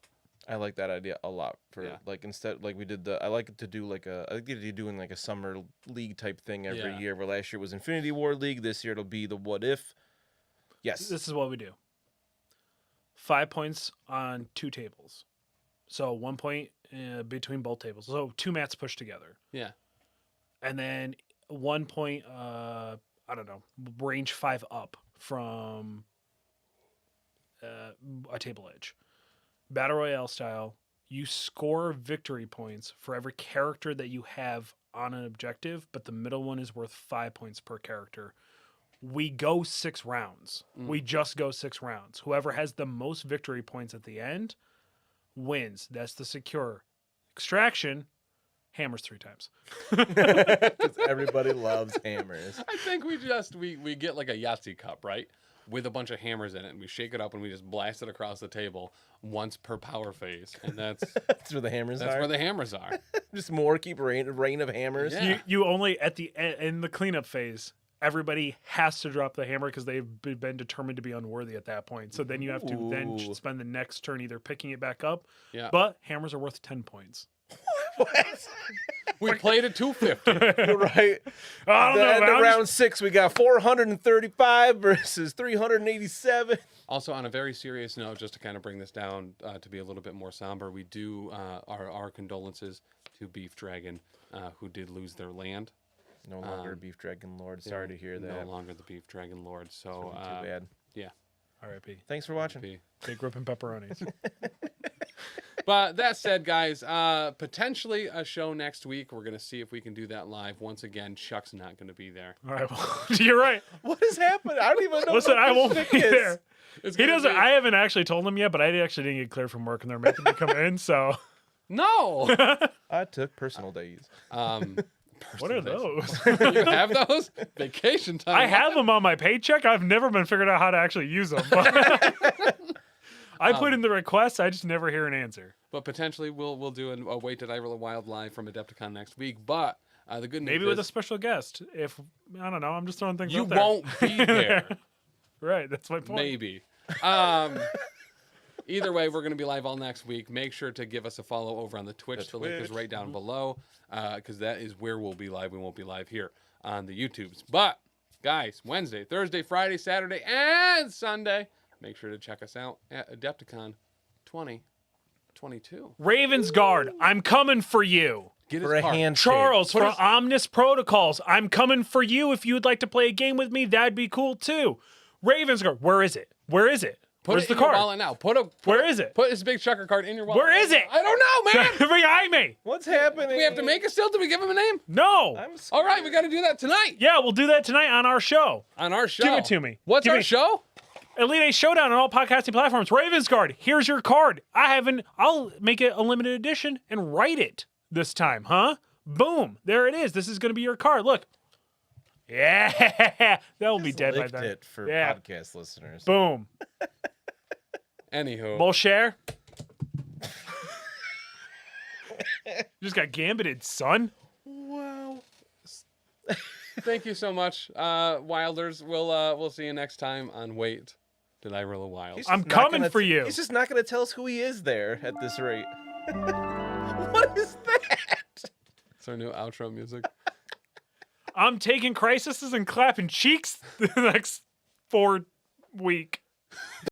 I like that idea a lot. For Yeah. like instead, like we did I like to do like I like to doing like a summer league type thing every Yeah. year. Where last year was Infinity War League, this year it'll be the What If. Yes. This is what we do. 5 points on 2 tables. So 1 point between both tables. So 2 mats pushed together. Yeah. And then 1 point, I don't know, range 5 up from a table edge. Battle Royale style. You score victory points for every character that you have on an objective, but the middle one is worth 5 points per character. We go 6 rounds. We just go 6 rounds. Whoever has the most victory points at the end wins. That's the secure. Extraction, hammers 3 times. 'Cause everybody loves hammers. I think we get like a Yahtzee cup, right? With a bunch of hammers in it, and we shake it up and we just blast it across the table once per power phase, and that's That's where the hammers that's are. where the hammers are. Just more keep rain of hammers. Yeah. You only at the in the cleanup phase, everybody has to drop the hammer because they've been determined to be unworthy at that point. So then you have to then Ooh. spend the next turn either picking it back up. Yeah. But hammers are worth 10 points. What? We played at 250. Right. I don't know. Then man, to I'm round 6, we got 435 versus 387. Also, on a very serious note, just to kind of bring this down to be a little bit more somber, we do our condolences to Beef Dragon, who did lose their land. No longer Beef Dragon Lord. Sorry to hear that. No longer the Beef Dragon Lord. So Too bad. yeah. R.I.P. Thanks for watching. P. Big ripping pepperonis. But that said, guys, potentially a show next week. We're gonna see if we can do that live. Once again, Chuck's not gonna be there. All right, well, you're right. What is happening? I don't even know. Listen, what I this won't shtick be is. there. It's He gonna doesn't. be- I haven't actually told him yet, but I actually didn't get cleared from work, and they're making me come in. So No. I took personal days. what are those? You have those? Vacation time. I have them on my paycheck. I've never been figured out how to actually use them. I put in the request. I just never hear an answer. But potentially we'll do a Wait Did I Roll a Wild live from AdeptiCon next week. But the good news Maybe is with a special guest. If I don't know, I'm just throwing things. you out there. won't be there. Right, that's my point. Maybe. Either way, we're going to be live all next week. Make sure to give us a follow over on the Twitch. The link is Twitch. right down below because that is where we'll be live. We won't be live here on the YouTubes. But, guys, Wednesday, Thursday, Friday, Saturday, and Sunday, make sure to check us out at AdeptiCon 2022. Ravensguard, I'm coming for you. Get For his a card. handshake. Charles Put from his- Omnis Protocols, I'm coming for you. If you would like to play a game with me, that'd be cool too. Ravensguard, where is it? Where is it? Put Where's it the in your card? wallet now. Put Where is it? Put his big chucker card in your wallet. Where is it? I don't know, man. Behind me. What's happening? Do we have to make it still? Do we give him a name? No. I'm All right, we got to do that tonight Yeah, we'll do that tonight on our show. on our show. Give it to me. What's Give our me- show? Elite Eight Showdown on all podcasting platforms. Ravensguard, here's your card. I'll make it a limited edition and write it this time, huh? Boom. There it is. This is going to be your card. Look. Yeah. That'll be dead by licked then. it for Yeah. podcast listeners. Boom. Anywho. Bullshare. Just got gambited, son. Wow. Thank you so much, Wilders. We'll see you next time on Wait Did I Roll a Wild? He's I'm just not coming gonna for you. He's just not going to tell us who he is there at this rate. What is that? It's our new outro music. I'm taking crises and clapping cheeks the next 4 week.